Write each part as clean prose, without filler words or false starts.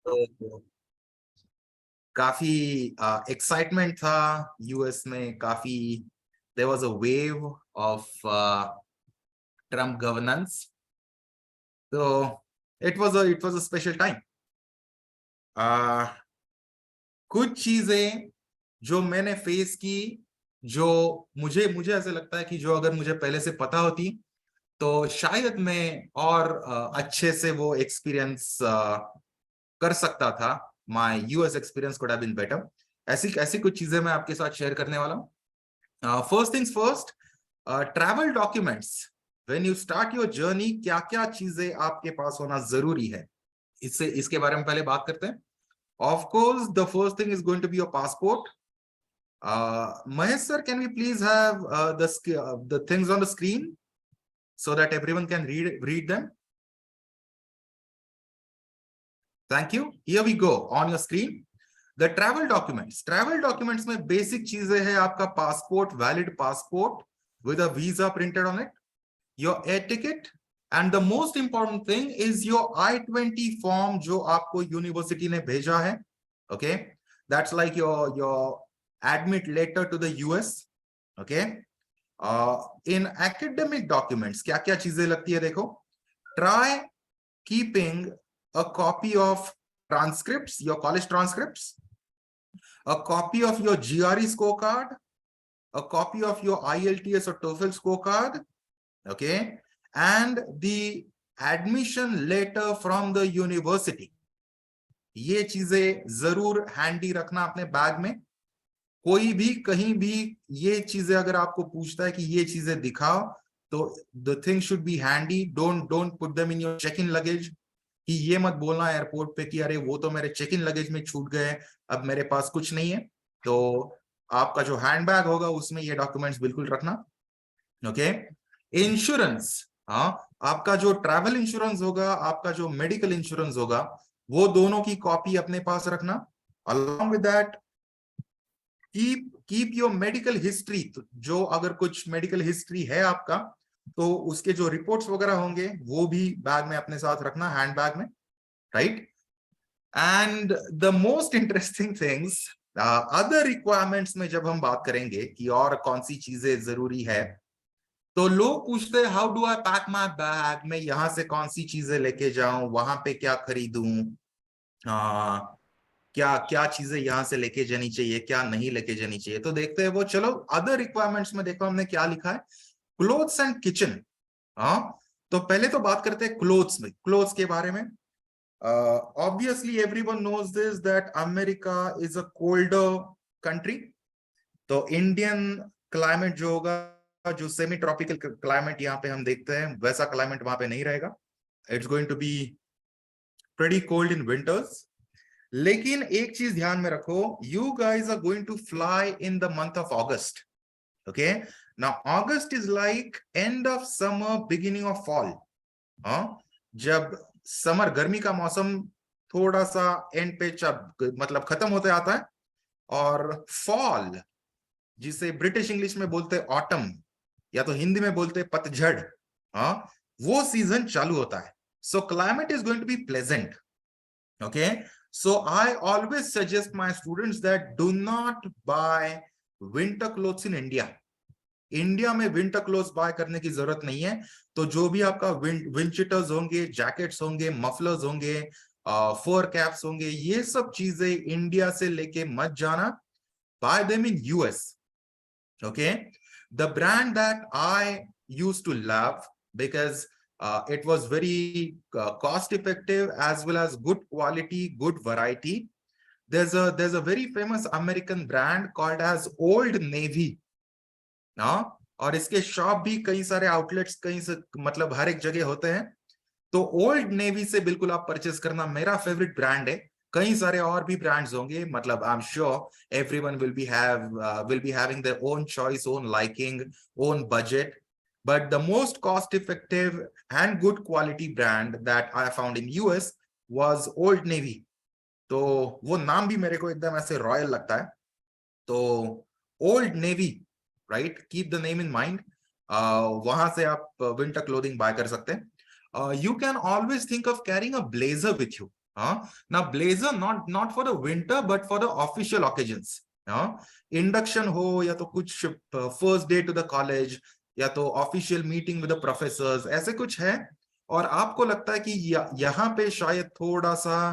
तो काफी एक्साइटमेंट था यूएस में, काफी there was a wave of Trump governance. तो it was a special time. कुछ चीजें जो मैंने फेस की, जो मुझे मुझे ऐसे लगता है कि जो अगर मुझे पहले से पता होती तो शायद मैं और अच्छे से वो एक्सपीरियंस कर सकता था। My US experience could have been better. ऐसी ऐसी कुछ चीजें मैं आपके साथ शेयर करने वाला हूँ। First things first, travel documents. When you start your journey, क्या क्या चीजें आपके पास होना जरूरी है, इसके बारे में पहले बात करते हैं। Of course the first thing is going to be your passport. Mahesh sir, can we please have the things on the screen so that everyone can read them? Thank you. Here we go on your screen. The travel documents. Travel documents में basic चीजें हैं आपका passport, valid passport with a visa printed on it, your air ticket, and the most important thing is your I-20 form जो आपको university ने भेजा है. Okay, that's like your admit letter to the US. Okay. In academic documents क्या क्या चीजें लगती है देखो. Try keeping a copy of transcripts, your college transcripts, a copy of your GRE scorecard, a copy of your IELTS or TOEFL scorecard, okay, and the admission letter from the university. ये चीजें जरूर handy रखना अपने bag में. कोई भी कहीं भी ये चीजें अगर आपको पूछता है कि ये चीजें दिखाओ, तो the thing should be handy. Don't put them in your check-in luggage. कि ये मत बोलना एयरपोर्ट पे कि अरे वो तो मेरे चेक इन लगेज में छूट गए, अब मेरे पास कुछ नहीं है. तो आपका जो हैंडबैग होगा उसमें ये डॉक्यूमेंट्स बिल्कुल रखना. ओके. इंश्योरेंस. हाँ, आपका जो ट्रैवल इंश्योरेंस होगा, आपका जो मेडिकल इंश्योरेंस होगा, वो दोनों की कॉपी अपने पास रखना. Along with that keep your medical history. जो अगर कुछ मेडिकल हिस्ट्री है आपका, तो उसके जो रिपोर्ट्स वगैरह होंगे वो भी बैग में अपने साथ रखना, हैंड बैग में. Right. And the most interesting things, other requirements में जब हम बात करेंगे कि और कौन सी चीजें जरूरी है, तो लोग पूछते हैं how do I pack my bag, मैं यहां से कौन सी चीजें लेके जाऊं, वहां पे क्या खरीदूं, क्या क्या चीजें यहां से लेके जानी चाहिए, क्या नहीं लेके जानी चाहिए. तो देखते हैं वो. चलो अदर रिक्वायरमेंट्स में देखो हमने क्या लिखा है. Clothes and kitchen. हाँ, तो पहले तो बात करते हैं क्लोथ्स में, क्लोथ्स के बारे में. Obviously everyone knows this that America is a colder country. तो इंडियन क्लाइमेट जो होगा, जो सेमी ट्रॉपिकल क्लाइमेट यहाँ पे हम देखते हैं, वैसा क्लाइमेट वहां पे नहीं रहेगा. It's going to be pretty cold in winters. लेकिन एक चीज ध्यान में रखो, you guys are going to fly in the month of August. Okay. Now August is like end of summer, beginning of fall. जब समर गर्मी का मौसम थोड़ा सा एंड पे मतलब खत्म होते आता है, और फॉल जिसे ब्रिटिश इंग्लिश में बोलते हैं ऑटम, या तो हिंदी में बोलते हैं पतझड़, वो सीजन चालू होता है. So climate is going to be pleasant. Okay. So I always suggest my students that do not buy winter clothes in India. India में विंटर क्लोथ्स बाय करने की जरूरत नहीं है. तो जो भी आपका विंडशीटर्स होंगे, जैकेट्स होंगे, मफलर्स होंगे, फर कैप्स होंगे, ये सब चीजें इंडिया से लेके मत जाना. Buy them in US. Okay. The brand that I used to love because it was very cost effective as well as good quality, good variety. There's a very famous American brand called as Old Navy. और इसके shop भी कई सारे outlets कहीं से मतलब हर एक जगह होते हैं. तो ओल्ड नेवी से बिल्कुल आप परचेस करना, मेरा फेवरेट ब्रांड है. कई सारे और भी ब्रांड्स होंगे, मतलब I am sure everyone will be having their own choice, own liking, own budget. But the most cost effective and good quality brand that I found in US was old navy. तो वो नाम भी मेरे को एकदम ऐसे royal लगता है. तो old navy, right, keep the name in mind. वहां से आप विंटर क्लोथिंग बाय कर सकते हैं. You can always think of carrying a blazer with you. Now blazer not for the winter but for the official occasions. Induction हो या तो कुछ first day to the college या तो official meeting with the professors, ऐसे कुछ है, और आपको लगता है कि यहाँ पे शायद थोड़ा सा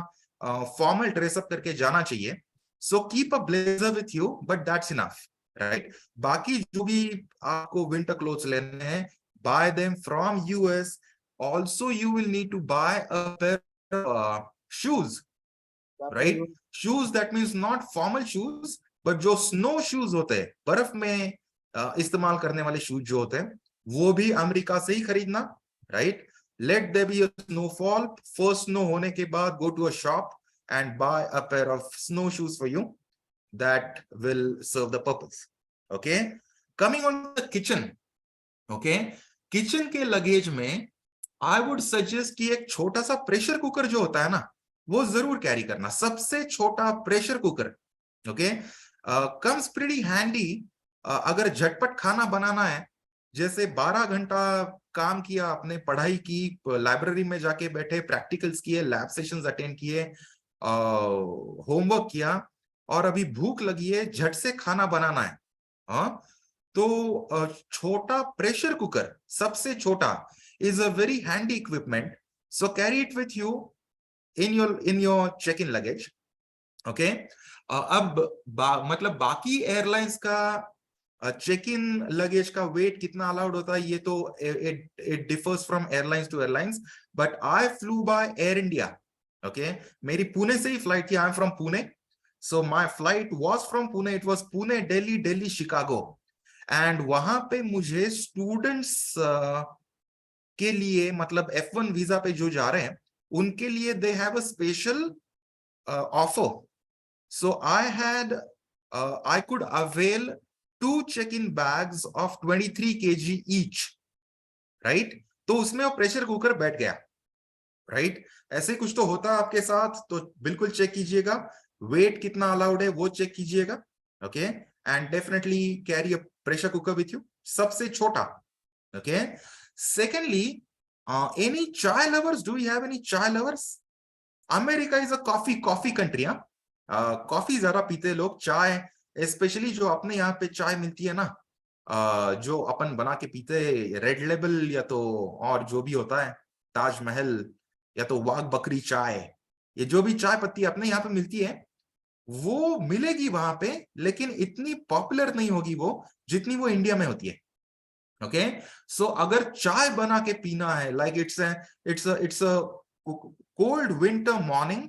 फॉर्मल ड्रेसअप करके जाना चाहिए, so keep a blazer with you, but that's enough, right? बाकी जो भी आपको विंटर क्लोथ्स लेने हैं, buy them from US. Also you will need to buy a pair shoes, right? Shoes that means not formal shoes, but जो snow shoes होते हैं, बर्फ में इस्तेमाल करने वाले शूज जो होते हैं, वो भी अमेरिका से ही खरीदना, right? Let there be a snowfall, first snow होने के बाद go to a shop and buy a pair of snow shoes for you, that will serve the purpose. Okay, coming on the kitchen. Okay, kitchen के luggage में I would suggest कि एक छोटा सा pressure cooker जो होता है ना, वो जरूर कैरी करना, सबसे छोटा pressure cooker. Okay, comes pretty handy अगर झटपट खाना बनाना है, जैसे 12 घंटा काम किया आपने, पढ़ाई की, लाइब्रेरी में जाके बैठे, प्रैक्टिकल्स किए, लैब सेशंस अटेंड किए, होमवर्क किया, और अभी भूख लगी है, झट से खाना बनाना है, तो छोटा प्रेशर कुकर, सबसे छोटा, is a very handy equipment, so carry it with you in your check-in luggage. Okay, अब मतलब बाकी एयरलाइंस का चेक इन लगेज का वेट कितना अलाउड होता है, ये तो it differs from airlines to airlines, but I flew by Air India. Okay, मेरी पुणे से ही फ्लाइट थी, I am from Pune, so my flight was from Pune, it was Pune, Delhi, Chicago, and वहां पे मुझे स्टूडेंट्स के लिए, मतलब F1 visa पे जो जा रहे हैं, उनके लिए they have a special offer. So I could avail 2 check-in bags of 23 kg each, right? तो उसमें वो प्रेशर कुकर बैठ गया, राइट? ऐसे कुछ तो होता है आपके साथ, तो बिल्कुल चेक कीजिएगा, वेट कितना अलाउड है वो चेक कीजिएगा. Okay, and definitely carry a pressure cooker with you, सबसे छोटा. Okay, secondly, any chai lovers? Do we have any chai lovers? America is a coffee country. Coffee ज्यादा पीते लोग, चाय स्पेशली जो अपने यहाँ पे चाय मिलती है ना, जो अपन बना के पीते, रेड लेबल या तो और जो भी होता है, ताजमहल या तो वाघ बकरी चाय, ये जो भी चाय पत्ती अपने यहाँ पे मिलती है, वो मिलेगी वहां पे, लेकिन इतनी पॉपुलर नहीं होगी वो जितनी वो इंडिया में होती है. ओके, सो अगर चाय बना के पीना है, like it's a cold winter morning,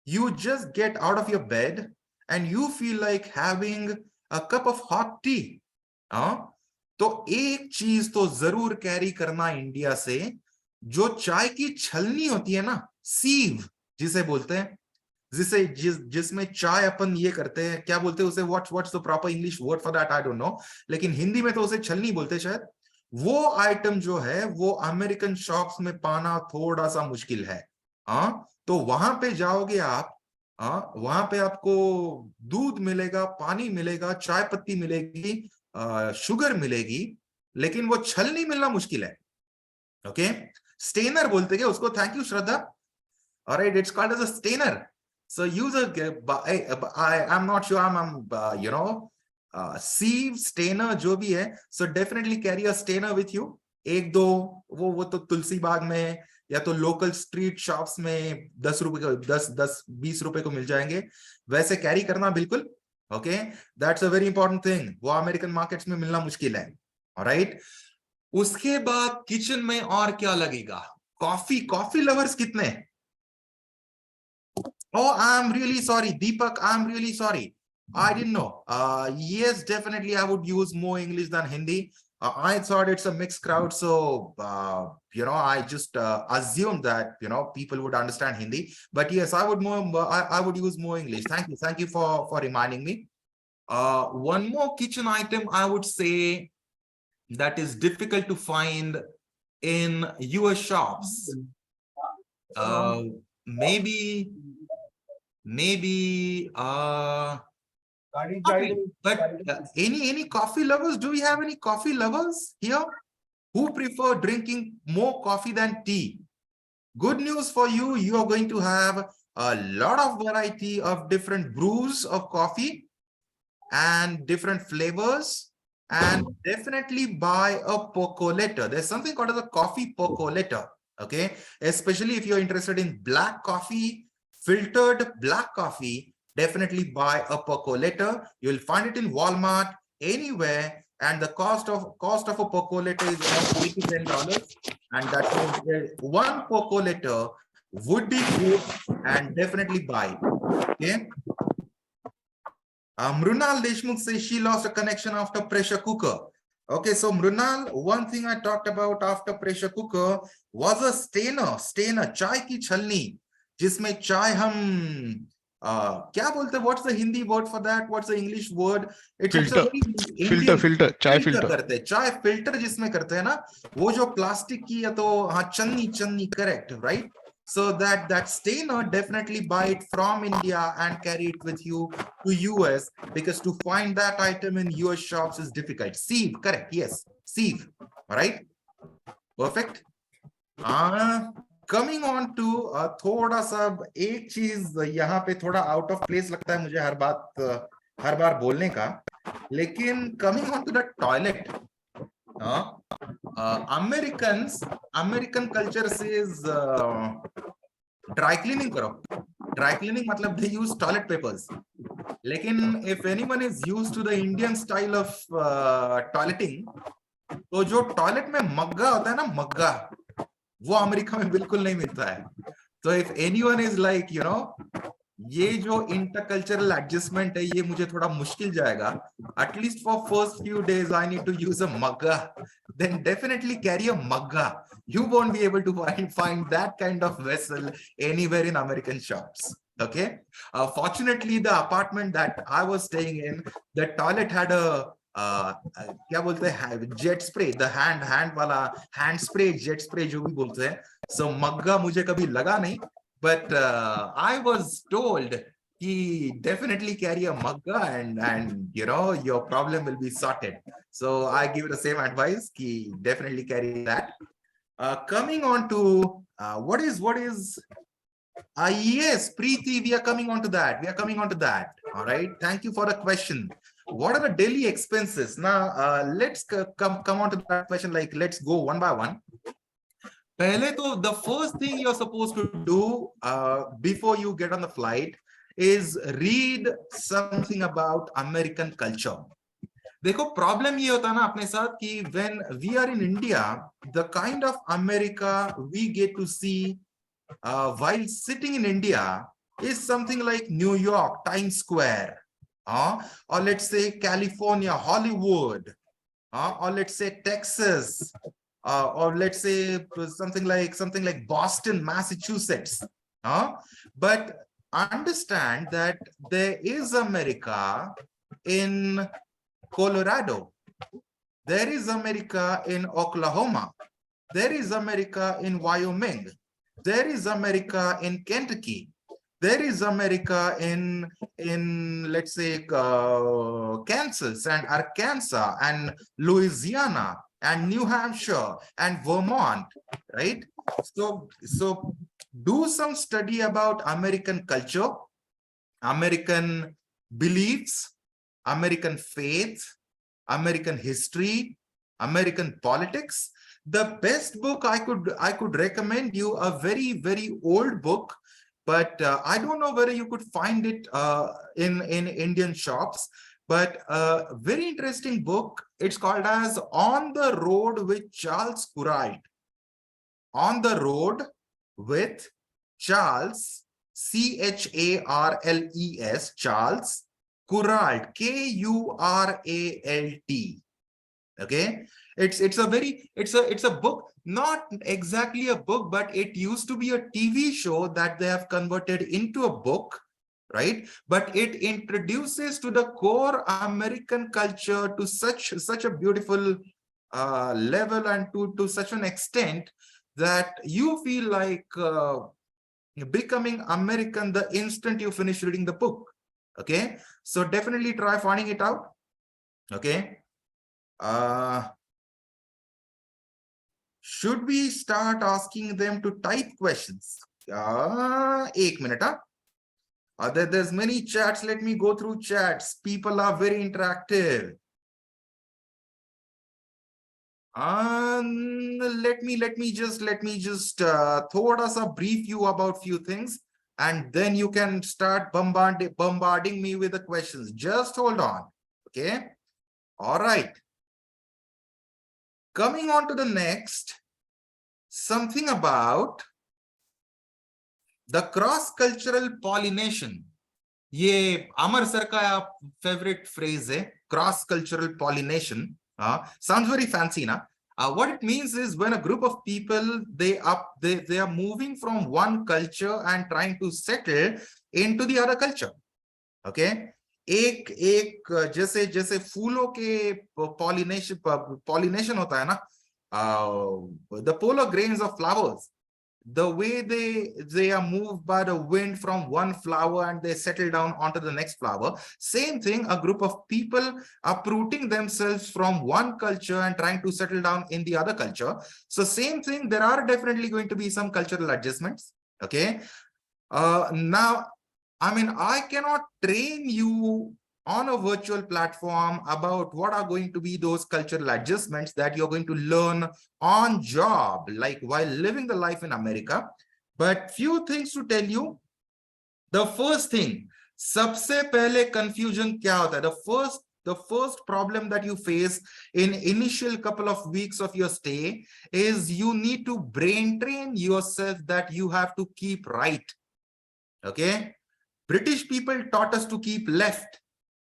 you just get out of your bed and you feel like having a cup of hot tea. तो एक चीज तो जरूर कैरी करना इंडिया से, जो चाय की छलनी होती है ना, सीव जिसे बोलते हैं, जिसमें चाय अपन ये करते हैं, क्या बोलते हैं उसे, what's the proper English word for that, I don't know, लेकिन हिंदी में तो उसे छलनी बोलते हैं शायद. वो आइटम जो है वो अमेरिकन शॉप्स में पाना थोड़ा सा मुश्किल है. तो वहां पे जाओगे आप, वहां पे आपको दूध मिलेगा, पानी मिलेगा, चाय पत्ती मिलेगी, शुगर मिलेगी, लेकिन वो छलनी मिलना मुश्किल है. ओके, स्टेनर बोलते हैं उसको. Thank you Shraddha. Alright, it's called as a strainer. So use I am not sure, I am sieve, strainer जो भी है, so definitely carry a strainer with you. एक दो वो तो तुलसी बाग में या तो लोकल स्ट्रीट शॉप्स में 10 रुपए को, 10-20 रुपए को मिल जाएंगे, वैसे कैरी करना बिल्कुल. Okay, that's a very important thing, वो अमेरिकन मार्केट्स में मिलना मुश्किल है. ऑलराइट, उसके बाद किचन में और क्या लगेगा? कॉफी लवर्स कितने? Oh, I'm really sorry, Deepak, I'm really sorry. I didn't know. Yes, definitely I would use more English than Hindi. I thought it's a mixed crowd, so I just assumed that people would understand Hindi. But yes, I would use more English. Thank you for reminding me. One more kitchen item I would say that is difficult to find in US shops. Maybe coffee. But any coffee lovers? Do we have any coffee lovers here who prefer drinking more coffee than tea? Good news for you, you are going to have a lot of variety of different brews of coffee and different flavors, and definitely buy a percolator. There's something called as a coffee percolator, okay? Especially if you're interested in black coffee, filtered black coffee, definitely buy a percolator. You'll find it in Walmart, anywhere, and the cost of a percolator is around $8 to $10, and that means one percolator would be good, and definitely buy it, okay? Mrunal Deshmukh says she lost a connection after pressure cooker. Okay, so Mrunal, one thing I talked about after pressure cooker was a stainer, chai ki chalni, जिसमें चाय हम क्या बोलते हैं? What's the Hindi word for that? What's the English word? It's a very Indian चाय filter करते हैं, चाय फिल्टर जिसमें करते हैं ना, वो जो प्लास्टिक की या तो हाँ Channi correct, right? So that stainer, definitely buy it from India and carry it with you to US, because to find that item in US shops is difficult. Sieve, correct? Yes, sieve. All right, perfect. Coming on to थोड़ा सा एक चीज यहाँ पे थोड़ा out of place लगता है मुझे हर बार बोलने का, लेकिन coming on to the toilet, American culture says dry cleaning करो. ड्राई क्लीनिंग मतलब दे यूज टॉयलेट पेपर्स, लेकिन if anyone is used to the Indian style of toileting, तो जो टॉयलेट में मग्गा होता है ना, मग्गा, वो अमेरिका में बिल्कुल नहीं मिलता है. तो if anyone is like you know, ये जो इंटरकल्चरल एडजस्टमेंट है ये मुझे थोड़ा मुश्किल जाएगा, at least for first few days I need to use a मग्गा, then definitely carry a magga. You won't be able to find that kind of vessel anywhere in American shops. Okay, fortunately the apartment that I was staying in, the toilet had a क्या बोलते हैं, jet spray, the hand वाला hand spray, jet spray जो भी बोलते हैं. सो मग्गा मुझे कभी लगा नहीं, but I was told he definitely carry a mugga, and you know your problem will be sorted. So I give the same advice, he definitely carry that. Coming on to what is yes, Preeti, we are coming on to that. All right, thank you for the question. What are the daily expenses? Now let's come on to that question. Like, let's go one by one. पहले तो the first thing you're supposed to do before you get on the flight is read something about American culture. देखो problem ये होता है ना अपने साथ कि when we are in India, the kind of America we get to see while sitting in India is something like New York, Times Square, or let's say California, Hollywood, or let's say Texas, or let's say something like Boston, Massachusetts. But understand that there is America in Colorado, there is America in Oklahoma, there is America in Wyoming, there is America in Kentucky, there is America in let's say Kansas and Arkansas and Louisiana and New Hampshire and Vermont, right? So do some study about American culture, American beliefs, American faith, American history, American politics. The best book I could recommend you, a very, very old book, but I don't know whether you could find it in Indian shops, but a very interesting book. It's called as On the Road with Charles Kuralt. On the Road with Charles, Charles, Charles Kuralt, Kuralt. Okay, it's a book, not exactly a book, but it used to be a TV show that they have converted into a book, right? But it introduces to the core American culture to such a beautiful level and to such an extent that you feel like becoming American the instant you finish reading the book. Okay, so definitely try finding it out. Okay, Should we start asking them to type questions? एक minute there's many chats. Let me go through chats. People are very interactive. Let me just thoda sa brief you about few things, and then you can start bombarding me with the questions. Just hold on. Okay. All right. Coming on to the next, something about the cross-cultural pollination. ये अमर sir का favorite phrase है, cross-cultural pollination. Sounds very fancy, na? What it means is when a group of people they are moving from one culture and trying to settle into the other culture. Okay. एक जैसे जैसे फूलों के pollination होता है ना, the polar grains of flowers, the way they are moved by the wind from one flower and they settle down onto the next flower. Same thing, a group of people uprooting themselves from one culture and trying to settle down in the other culture. So same thing, there are definitely going to be some cultural adjustments. Okay. Now, I mean, I cannot train you on a virtual platform about what are going to be those cultural adjustments that you're going to learn on job, like while living the life in America. But few things to tell you. The first thing, सबसे पहले confusion क्या होता है? The first problem that you face in initial couple of weeks of your stay is you need to brain train yourself that you have to keep right. Okay. British people taught us to keep left,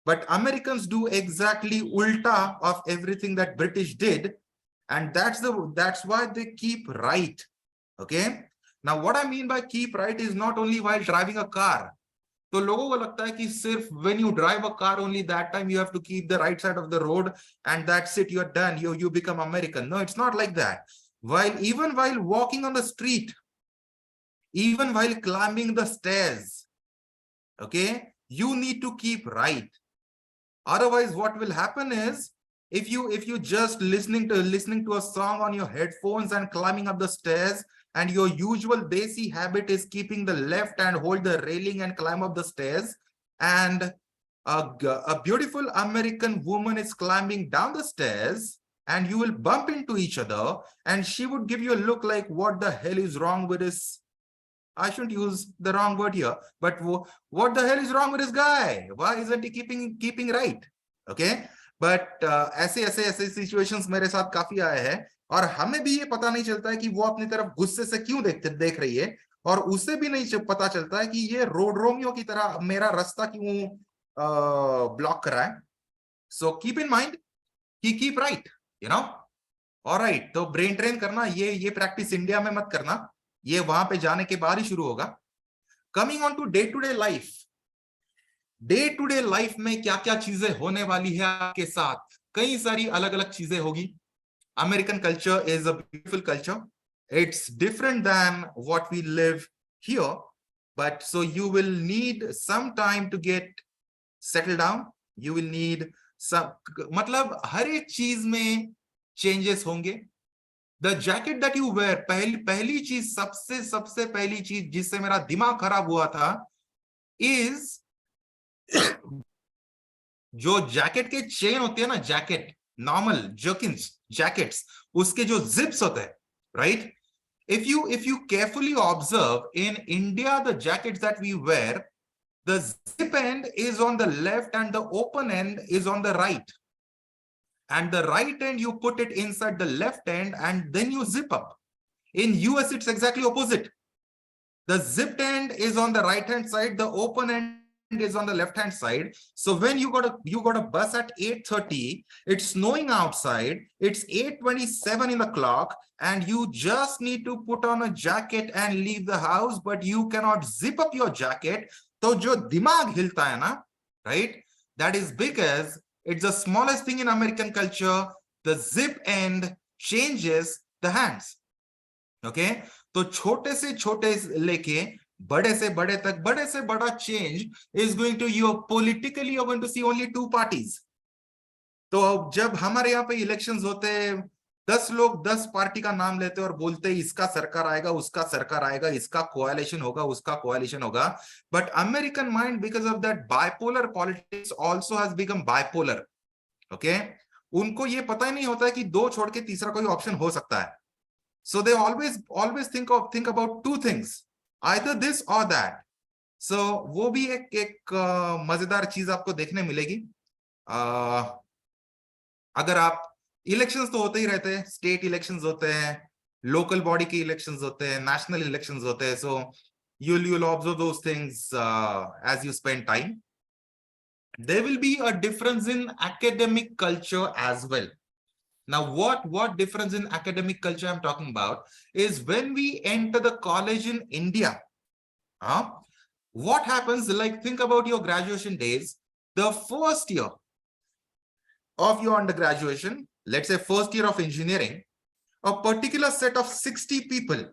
but Americans do exactly ulta of everything that British did, and that's why they keep right. Okay. Now, what I mean by keep right is not only while driving a car. तो लोगों को लगता है कि सिर्फ when you drive a car, only that time you have to keep the right side of the road, and that's it, you're done. You become American. No, it's not like that. Even while walking on the street, even while climbing the stairs, okay, you need to keep right. Otherwise, what will happen is if you just listening to a song on your headphones and climbing up the stairs, and your usual desi habit is keeping the left and hold the railing and climb up the stairs, and a beautiful American woman is climbing down the stairs, and you will bump into each other, and she would give you a look like, what the hell is wrong with this? I shouldn't use the wrong word here, but what the hell is wrong with this guy? Why isn't he keeping right? Okay, but ऐसे situations मेरे साथ काफी आए हैं, और हमें भी ये पता नहीं चलता है कि वो अपनी तरफ गुस्से से क्यों देख रही है, और उसे भी नहीं पता चलता है कि ये रोड रोमियो की तरह मेरा रास्ता क्यों ब्लॉक कर रहा है. So keep in mind कि keep right, you know. Alright, तो ब्रेन ट्रेन करना ये प्रैक्टिस इंडिया में मत करना, ये वहां पे जाने के बाद ही शुरू होगा. Coming on to day to day life में क्या क्या चीजें होने वाली है आपके साथ, कई सारी अलग अलग चीजें होगी. American culture is a beautiful culture. It's different than what we live here, but so you will need some time to get settle down. You will need सब, मतलब हर एक चीज में चेंजेस होंगे. The jacket that you wear, पहली चीज, सबसे पहली चीज जिससे मेरा दिमाग खराब हुआ था is जो जैकेट के चेन होती है ना, जैकेट नॉर्मल जर्किन्स जैकेट्स, उसके जो जिप्स होते हैं, right? If you carefully observe in India, the jackets that we wear, the zip end is on the left and the open end is on the right. And the right end, you put it inside the left end and then you zip up. In US, it's exactly opposite. The zipped end is on the right hand side, the open end is on the left hand side. So when you got a bus at 8:30, it's snowing outside, it's 8:27 in the clock, and you just need to put on a jacket and leave the house, but you cannot zip up your jacket. So jo dimag hilta hai na, right? That is because it's the smallest thing in American culture. The zip end changes the hands. Okay, तो छोटे से छोटे लेके बड़े से बड़े तक, बड़े से बड़ा change is going to, you politically you're going to see only two parties. तो जब हमारे यहाँ पे इलेक्शंस होते हैं, 10 लोग 10 पार्टी का नाम लेते और बोलते इसका सरकार आएगा, उसका सरकार आएगा, इसका कोalition होगा, उसका कोalition होगा. But American mind, because of that bipolar politics, also has become bipolar. Okay? उनको ये पता ही नहीं होता है कि दो छोड़ के तीसरा कोई ऑप्शन हो सकता है. So they always think about two things, either this or that. So वो भी एक मजेदार चीज आपको देखने मिलेगी. अगर आप इलेक्शंस तो होते ही रहते हैं, स्टेट इलेक्शंस होते हैं, लोकल बॉडी के इलेक्शंस होते हैं, नेशनल इलेक्शंस होते हैं. सो you'll observe those things as you spend time. There will be a difference in academic culture as well. Now what difference in academic culture I'm talking about is when we enter the college in India, what happens, like think about your graduation days. The first year of your undergraduation, let's say first year of engineering, a particular set of 60 people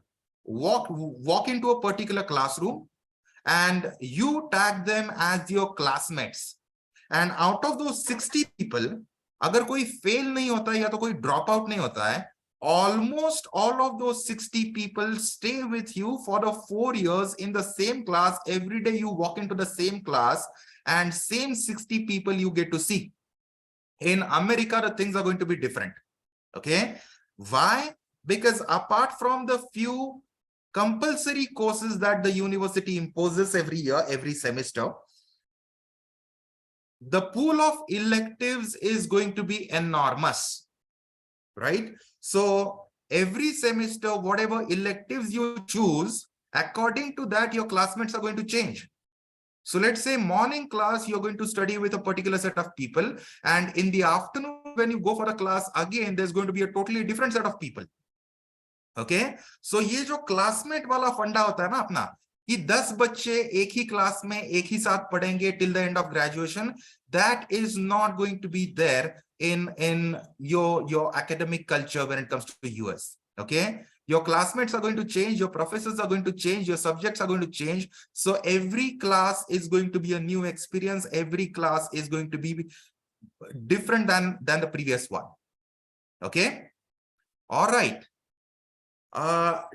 walk into a particular classroom and you tag them as your classmates. And out of those 60 people, अगर कोई fail नहीं होता है या तो कोई drop out नहीं होता है, almost all of those 60 people stay with you for the 4 years in the same class. Every day you walk into the same class and same 60 people you get to see. In America, the things are going to be different. Okay. Why? Because apart from the few compulsory courses that the university imposes every year, every semester, the pool of electives is going to be enormous, right? So every semester, whatever electives you choose, according to that, your classmates are going to change. So let's say morning class, you're going to study with a particular set of people. And in the afternoon, when you go for a class, again, there's going to be a totally different set of people. Okay. So ये जो classmate वाला फंडा होता है ना अपना, कि 10 बच्चे एक ही क्लास में एक ही साथ पढ़ेंगे till the end of graduation, that is not going to be there in your academic culture when it comes to US. Okay. Your classmates are going to change, your professors are going to change, your subjects are going to change. So every class is going to be a new experience. Every class is going to be different than the previous one. Okay. All right.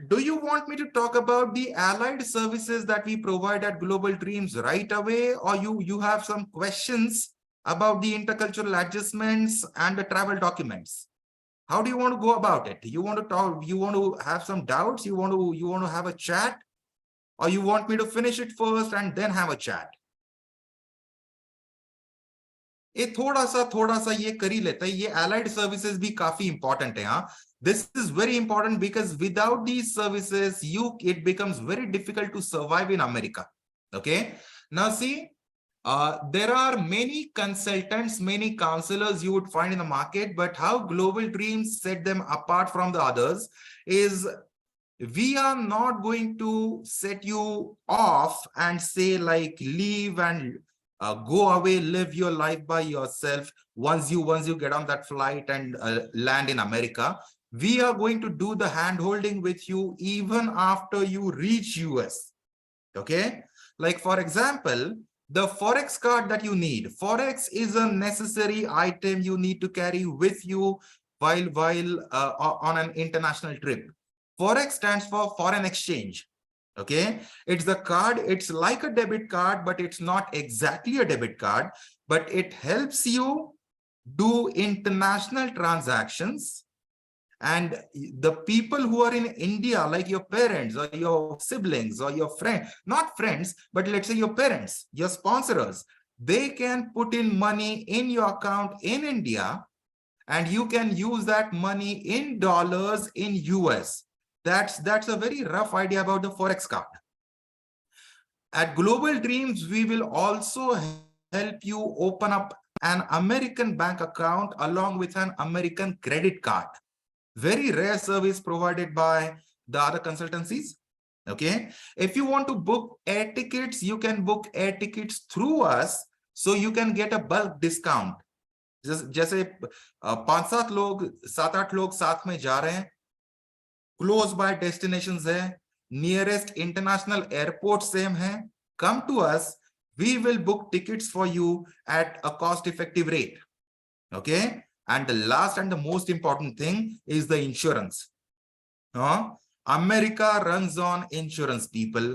Do you want me to talk about the allied services that we provide at GlobalDreamz right away, or you have some questions about the intercultural adjustments and the travel documents? How do you want to go about it? You want to talk, you want to have some doubts, you want to have a chat, or you want me to finish it first and then have a chat? ये थोड़ा सा ये कर ही लेता है. ये allied services भी काफी important है. हाँ, this is very important because without these services, it becomes very difficult to survive in America. Okay. Now see, there are many consultants, many counselors you would find in the market, but how GlobalDreamz set them apart from the others is we are not going to set you off and say like leave and go away, live your life by yourself once you get on that flight and land in America. We are going to do the hand-holding with you even after you reach US. Okay. Like for example, the Forex card that you need. Forex is a necessary item you need to carry with you while on an international trip. Forex stands for foreign exchange. Okay, it's the card. It's like a debit card, but it's not exactly a debit card, but it helps you do international transactions. And the people who are in India, like your parents or your siblings or your friend, not friends, but let's say your parents, your sponsors, they can put in money in your account in India, and you can use that money in dollars in US. That's a very rough idea about the Forex card. At GlobalDreamz, we will also help you open up an American bank account along with an American credit card. Very rare service provided by the other consultancies. Okay. If you want to book air tickets, you can book air tickets through us, so you can get a bulk discount. जैसे 5-7 लोग 7-8 लोग साथ में जा रहे हैं, close by destinations है, nearest international airport same है, come to us, we will book tickets for you at a cost effective rate. Okay. And the last and the most important thing is the insurance. America runs on insurance, people.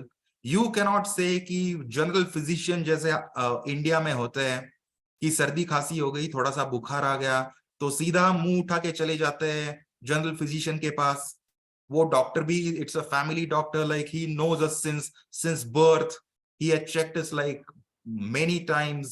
You cannot say कि general physician जैसे India में होते हैं कि सर्दी खांसी हो गई, थोड़ा सा बुखार आ गया तो सीधा मुंह उठा के चले जाते हैं जनरल फिजिशियन के पास. वो डॉक्टर भी, it's a family doctor, like he knows us since birth. He had checked us like many times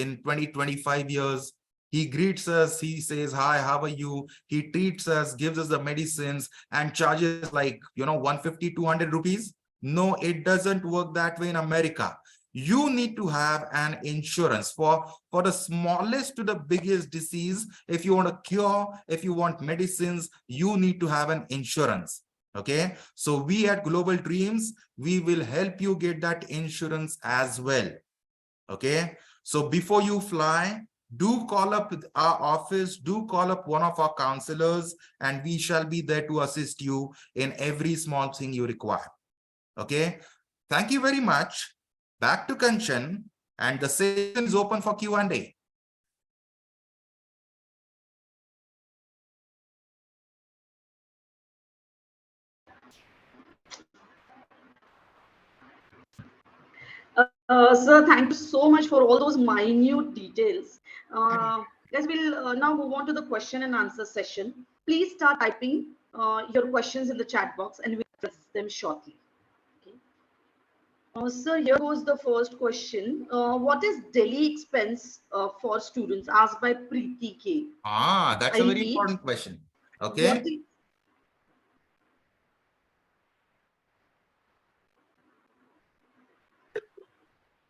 in 20-25 years. He greets us, he says, hi, how are you? He treats us, gives us the medicines and charges like, 150, 200 rupees. No, it doesn't work that way in America. You need to have an insurance for the smallest to the biggest disease. If you want a cure, if you want medicines, you need to have an insurance. Okay, so we at GlobalDreamz, we will help you get that insurance as well. Okay, so before you fly, do call up our office, do call up one of our counselors, and we shall be there to assist you in every small thing you require. Okay, thank you very much. Back to Kanchan, and the session is open for Q&A. Sir, thank you so much for all those minute details. Guys, we'll now move on to the question and answer session. Please start typing your questions in the chat box and we'll address them shortly. Okay. Sir, here goes the first question. What is daily expense for students? Asked by Preeti K. That's I a very repeat, important question. Okay.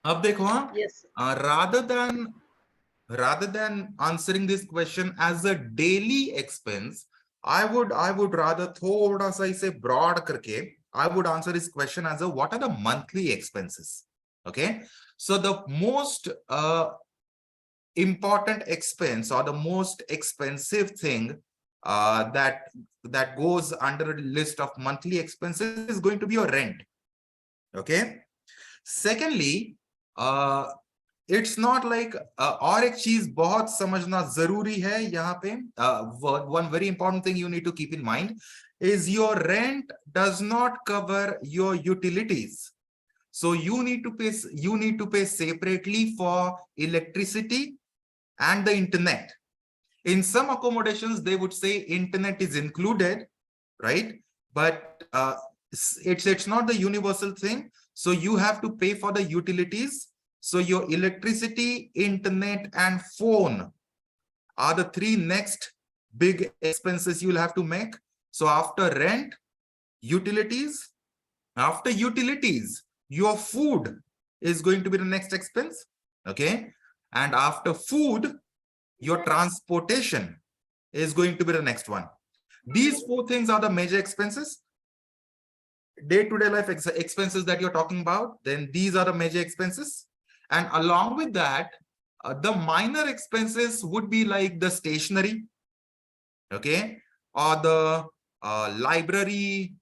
अब देखो, yes. Rather than answering this question as a daily expense, I would rather thoda sa ise broad karke I would answer this question as a what are the monthly expenses. Okay, so the most important expense or the most expensive thing that goes under a list of monthly expenses is going to be your rent. Okay, secondly, it's not like और एक चीज बहुत समझना जरूरी है यहाँ पे. One very important thing you need to keep in mind is your rent does not cover your utilities. So you need to pay separately for electricity and the internet. In some accommodations they would say internet is included, right? But it's not the universal thing. So you have to pay for the utilities. So your electricity, internet, and phone are the three next big expenses you'll have to make. So after rent, utilities, after utilities, your food is going to be the next expense. Okay. And after food, your transportation is going to be the next one. These four things are the major expenses. Day-to-day life expenses that you're talking about, then these are the major expenses. And along with that, the minor expenses would be like the stationery, okay, or the library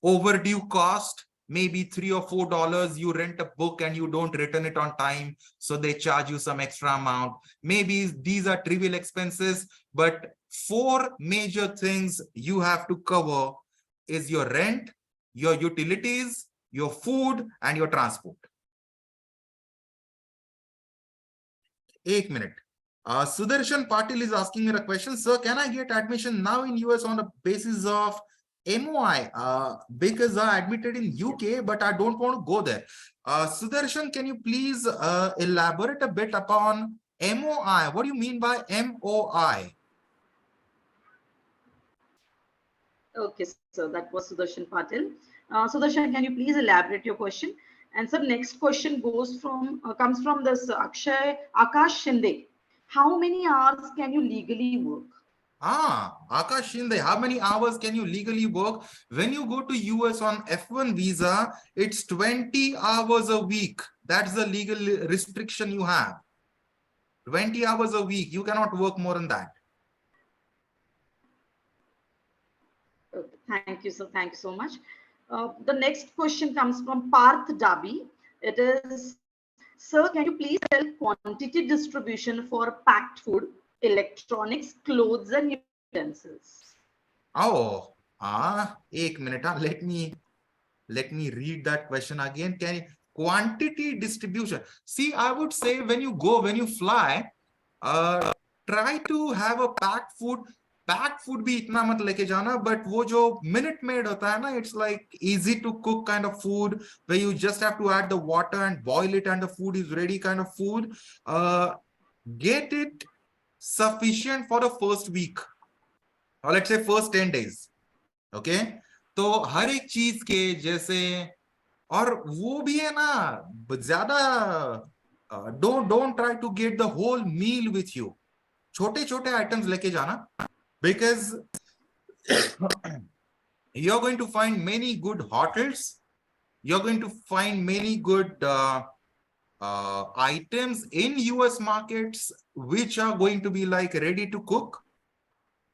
overdue cost, maybe $3 or $4. You rent a book and you don't return it on time, so they charge you some extra amount. Maybe these are trivial expenses, but four major things you have to cover is your rent, your utilities, your food, and your transport. 1 minute. Sudarshan Patil is asking me a question. Sir, can I get admission now in US on the basis of MOI? Because I admitted in UK, but I don't want to go there. Sudarshan, can you please elaborate a bit upon MOI? What do you mean by MOI? Okay, so that was Sudarshan Patil. Sudarshan, can you please elaborate your question? And so next question goes from comes from this Akash Shinde. How many hours can you legally work? Akash Shinde, how many hours can you legally work? When you go to US on F1 visa, it's 20 hours a week. That's the legal restriction you have. 20 hours a week. You cannot work more than that. Okay, thank you, sir. Thank you so much. The next question comes from Parth Dabi. It is, Sir, can you please tell quantity distribution for packed food, electronics, clothes, and utensils? Oh, एक minute. Let me read that question again. Can you, quantity distribution? See, I would say when you fly, try to have a packed food. Packed food भी इतना मत लेके जाना, but वो जो minute made होता है ना, it's like easy to cook kind of food where you just have to add the water and boil it and the food is ready kind of food. Get it sufficient for the first week, or let's say first 10 days. Okay? तो हर एक चीज के जैसे, और वो भी है ना, ज्यादा don't try to get the whole meal with you. छोटे छोटे आइटम्स लेके जाना, because you are going to find many good hotels, you're going to find many good items in US markets which are going to be like ready to cook.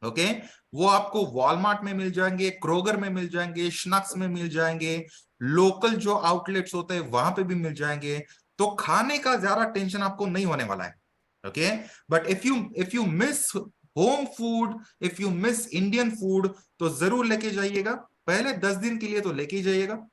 Okay वो आपको Walmart में मिल जाएंगे, Kroger में मिल जाएंगे, श्नक्स में मिल जाएंगे, local जो outlets होते हैं वहां पे भी मिल जाएंगे. तो खाने का ज्यादा टेंशन आपको नहीं होने वाला है. Okay, but if you miss home food, if you miss Indian food, तो जरूर लेके जाइएगा. पहले 10 दिन के लिए तो लेके ही जाइएगा.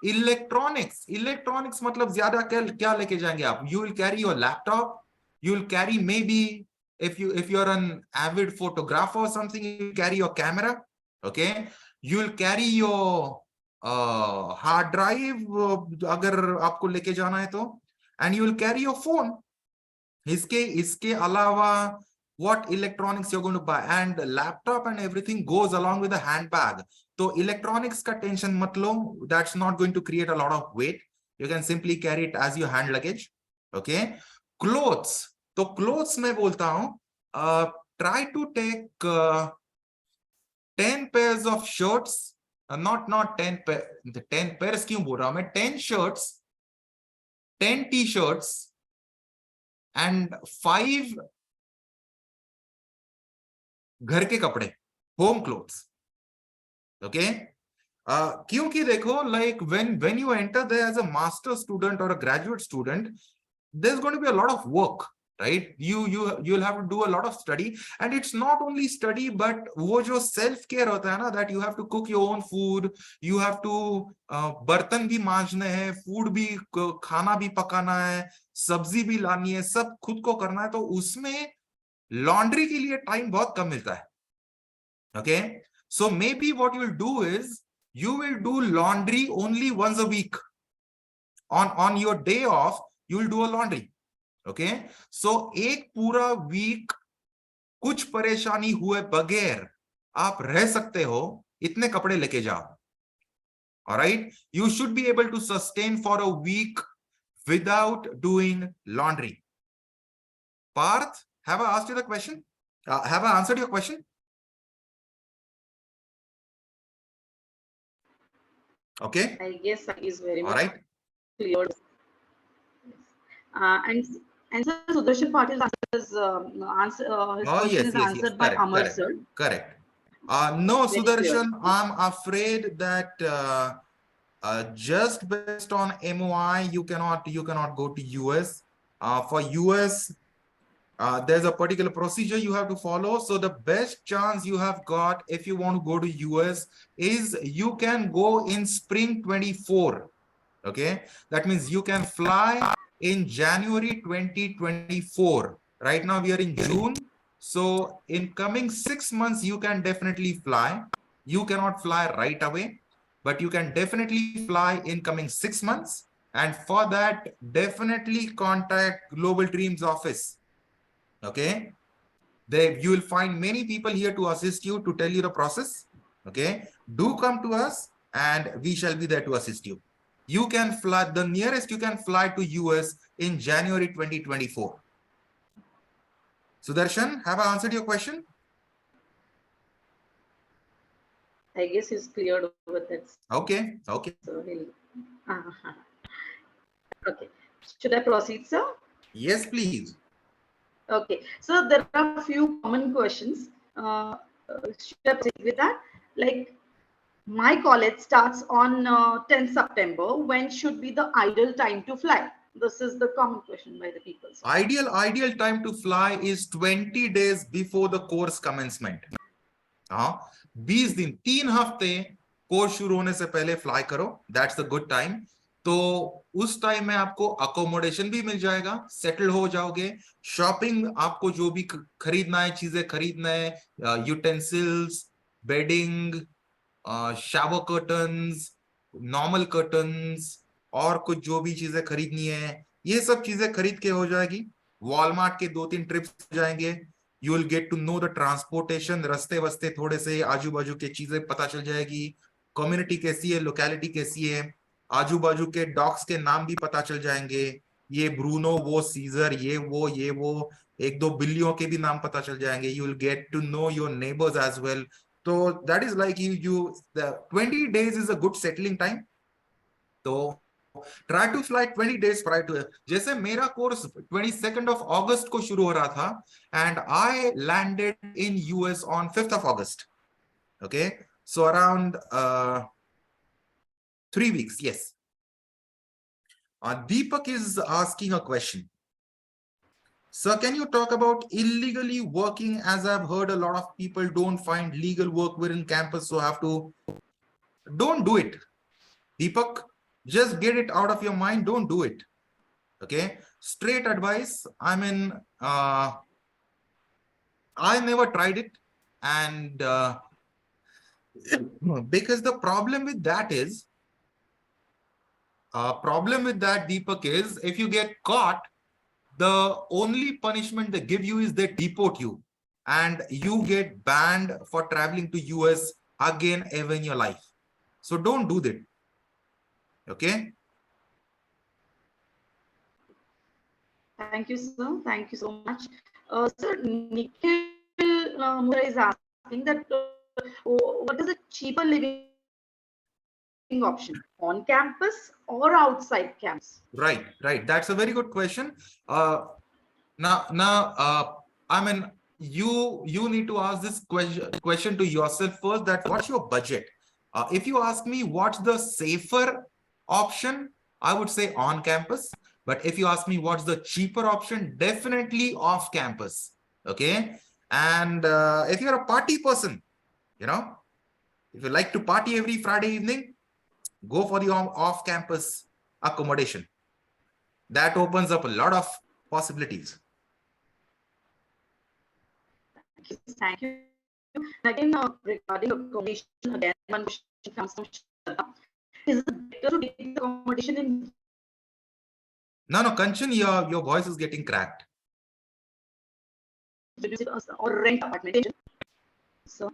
इलेक्ट्रॉनिक्स मतलब ज्यादा क्या लेके जाएंगे आप? You will carry your laptop, you will carry maybe, if you're an avid photographer or something, you carry your camera. Okay, you will carry your hard drive अगर आपको लेके जाना है तो, and you will carry your phone. इसके अलावा what electronics you're going to buy, and laptop and everything goes along with the handbag. तो electronics का टेंशन मत लो, that's not going to create a lot of weight. You can simply carry it as your hand luggage. Okay, clothes. तो clothes में बोलता हूं, try to take 10 pairs of shirts, not 10 pairs क्यों बोल रहा हूं मैं, 10 shirts, 10 t-shirts and 5 घर के कपड़े, होम क्लोथ्स. ओके, क्योंकि देखो, like when you enter there as a master student or a graduate student, there's going to be a lot of work, right? You'll have to do a lot of study, and it's not only study but वो जो self care होता है ना, that you have to cook your own food, you have to बर्तन भी मांजने हैं, food भी, खाना भी पकाना है, सब्जी भी लानी है, सब खुद को करना है. तो उसमें लॉन्ड्री के लिए टाइम बहुत कम मिलता है. Okay, so maybe what you'll do is you will do laundry only once a week. On your day off you will do a laundry. Okay, so एक पूरा वीक कुछ परेशानी हुए बगैर आप रह सकते हो, इतने कपड़े लेके जाओ. Alright, you should be able to sustain for a week without doing laundry. Parth, have I asked you the question? Have I answered your question? Okay, I guess that is very much alright. clear. And sir, Sudarshan Patil's his question is answered by Amar sir. Correct. No, Very Sudarshan, clear. I'm afraid that just based on MOI, you cannot go to US. For US, there's a particular procedure you have to follow. So the best chance you have got if you want to go to US is you can go in spring 24. Okay, that means you can fly in January 2024. Right now we are in June, so in coming 6 months you can definitely fly. You cannot fly right away, but you can definitely fly in coming 6 months, and for that definitely contact GlobalDreamz office. Okay, you will find many people here to assist you, to tell you the process. Okay, do come to us and we shall be there to assist you. You can fly, the nearest you can fly to US in January 2024. Sudarshan, have I answered your question? I guess he's cleared with it. Okay. So okay. Should I proceed, sir? Yes, please. Okay. So there are a few common questions. Should I proceed with that? Like, my college starts on 10th September. When should be the ideal time to fly? This is the common question by the people. Ideal time to fly is 20 days before the course commencement. हाँ, 20 दिन, 3 हफ्ते course शुरू होने से पहले fly करो, that's the good time. तो उस टाइम में आपको अकोमोडेशन भी मिल जाएगा, सेटल हो जाओगे, शॉपिंग आपको जो भी खरीदना है, चीजें खरीदना है, utensils, bedding, shower curtains, normal curtains, और कुछ जो भी चीजें खरीदनी है, ये सब चीजें खरीद के हो जाएगी। वॉलमार्ट के 2-3 ट्रिप्स जाएंगे, you will get to know the transportation, रस्ते वस्ते थोड़े से आजू बाजू के चीजें पता चल जाएगी, कम्युनिटी कैसी है, लोकेलिटी कैसी है, आजू बाजू के डॉग्स के नाम भी पता चल जाएंगे, ये ब्रूनो, वो सीजर, ये वो 1-2 बिल्लियों के भी नाम पता चल जाएंगे। You will get to know your neighbours as well. तो that is like the 20 days is a good settling time. तो try to fly 20 days prior to, जैसे मेरा कोर्स 22nd of August को शुरू हो रहा था, and I landed in US on 5th of August. Okay, so around 3 weeks. Yes. Deepak is asking a question. Sir, can you talk about illegally working, as I've heard a lot of people don't find legal work within campus, so have to. Don't do it, Deepak. Just get it out of your mind. Don't do it. Okay, straight advice. I mean, I never tried it, and because the problem with that is, Deepak, is if you get caught, the only punishment they give you is they deport you, and you get banned for traveling to US again ever in your life. So don't do that. Okay. Thank you, sir. Thank you so much. Sir, Nikhil Mura is asking that what is a cheaper living option, on campus or outside campus? Right. That's a very good question. I mean, you need to ask this question to yourself first, that what's your budget? If you ask me what's the safer option, I would say on campus. But if you ask me what's the cheaper option, definitely off campus. Okay. And if you're a party person, if you like to party every Friday evening, go for the off campus accommodation. That opens up a lot of possibilities. Thank you. Again, regarding accommodation, again, one question comes from Shraddha. Is it better to take the accommodation in? No, Kanchan, your voice is getting cracked. Or rent apartment. So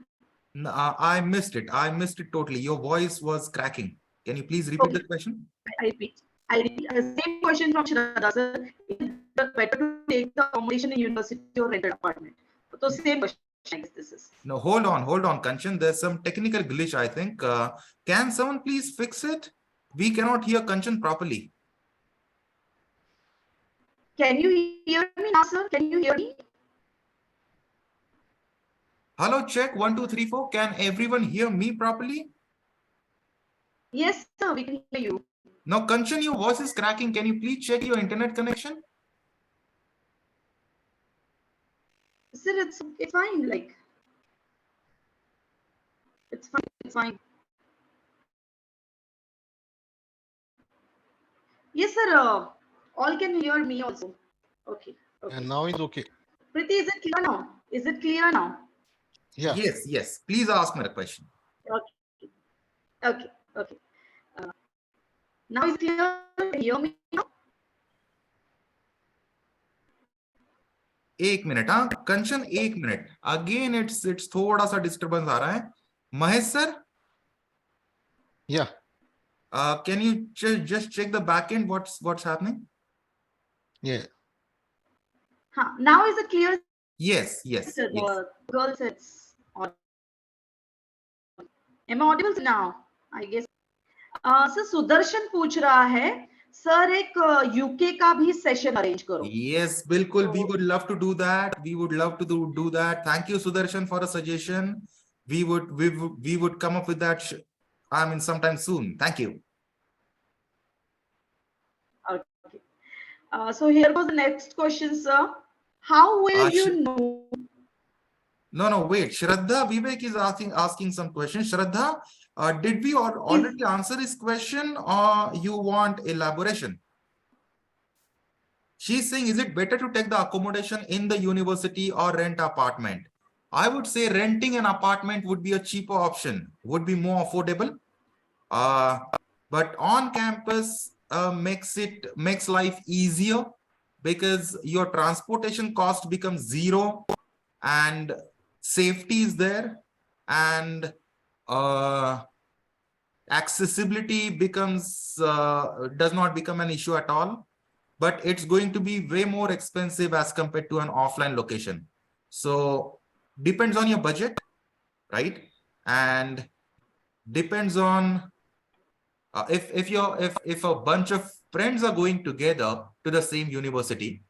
No, I missed it. I missed it totally. Your voice was cracking. Can you please repeat the question? I repeat. Same question from Shraddha, sir. Is it better to take the accommodation in university or rented apartment? So same question, I guess this is. No, hold on, Kanchan. There's some technical glitch, I think. Can someone please fix it? We cannot hear Kanchan properly. Can you hear me now, sir? Can you hear me? Hello, check 1 2 3 4. Can everyone hear me properly? Yes, sir, we can hear you. Now, Kanchan, your voice is cracking. Can you please check your internet connection? Sir, it's fine. Like, it's fine. Yes, sir. All can hear me also. Okay. And now it's okay. Priti, is it clear now? Is it clear now? Yeah. Yes. Please ask me a question. Okay. Now it's clear. Can you hear me now? एक minute, हाँ कंचन, एक minute. Again it's थोड़ा सा disturbance आ रहा है. Mahesh sir, Yeah. Can you just check the back end? What's happening? Yeah. Now is it clear? Yes. The girl says, am I audible now? I guess. Sir Sudarshan पूछ रहा है, sir एक UK का भी सेशन अरेंज करो. Yes, बिल्कुल. We would love to do that. Do that. Thank you, Sudarshan, for a suggestion. We would come up with that. I mean, sometime soon. Thank you. Okay. So here goes the next question, sir. How will you know? No, wait. Shraddha Vivek is asking some questions. Shraddha, did we already answer this question, or you want elaboration? She's saying, is it better to take the accommodation in the university or rent apartment? I would say renting an apartment would be a cheaper option, would be more affordable. But on campus makes life easier because your transportation cost becomes zero and safety is there, and accessibility becomes does not become an issue at all. But it's going to be way more expensive as compared to an offline location. So depends on your budget, right? And depends on if a bunch of friends are going together to the same university,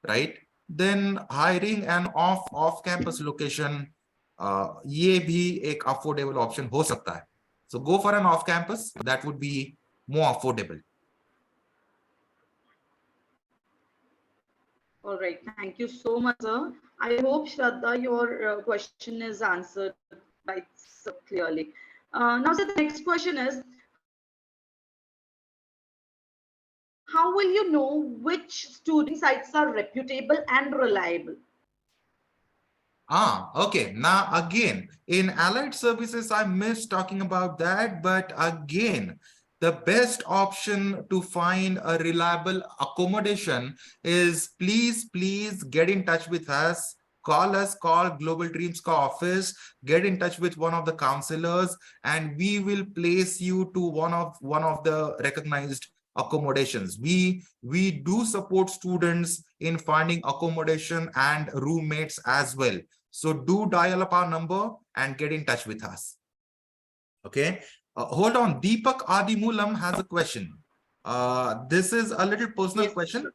right? Then hiring an off campus location ये भी एक affordable option हो सकता है. So go for an off campus, that would be more affordable. All right, thank you so much, sir. I hope, Shraddha, your question is answered by so clearly. Now, sir, the next question is, how will you know which student sites are reputable and reliable? Okay. Now, again, in allied services, I missed talking about that. But again, the best option to find a reliable accommodation is please get in touch with us. Call GlobalDreamz office, get in touch with one of the counselors, and we will place you to one of the recognized accommodations. We do support students in finding accommodation and roommates as well. So do dial up our number and get in touch with us. Okay. Hold on. Deepak Adimulam has a question. This is a little personal question.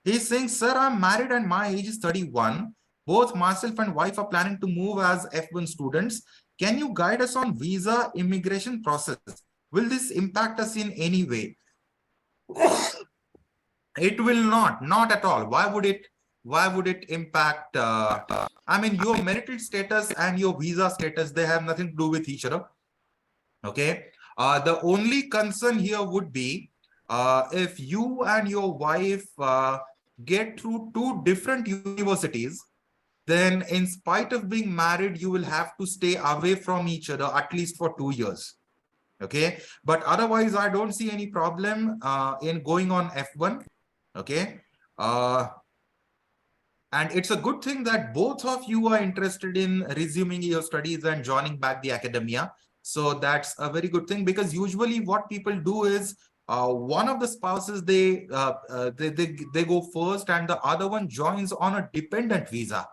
He's saying, sir, I'm married and my age is 31. Both myself and wife are planning to move as F1 students. Can you guide us on visa immigration process? Will this impact us in any way? It will not at all. Why would it impact? I mean, your marital status and your visa status, they have nothing to do with each other. Okay. The only concern here would be if you and your wife get through two different universities, then in spite of being married, you will have to stay away from each other at least for 2 years. Okay. But otherwise, I don't see any problem in going on F1. Okay. And it's a good thing that both of you are interested in resuming your studies and joining back the academia. So that's a very good thing, because usually what people do is one of the spouses, they go first and the other one joins on a dependent visa,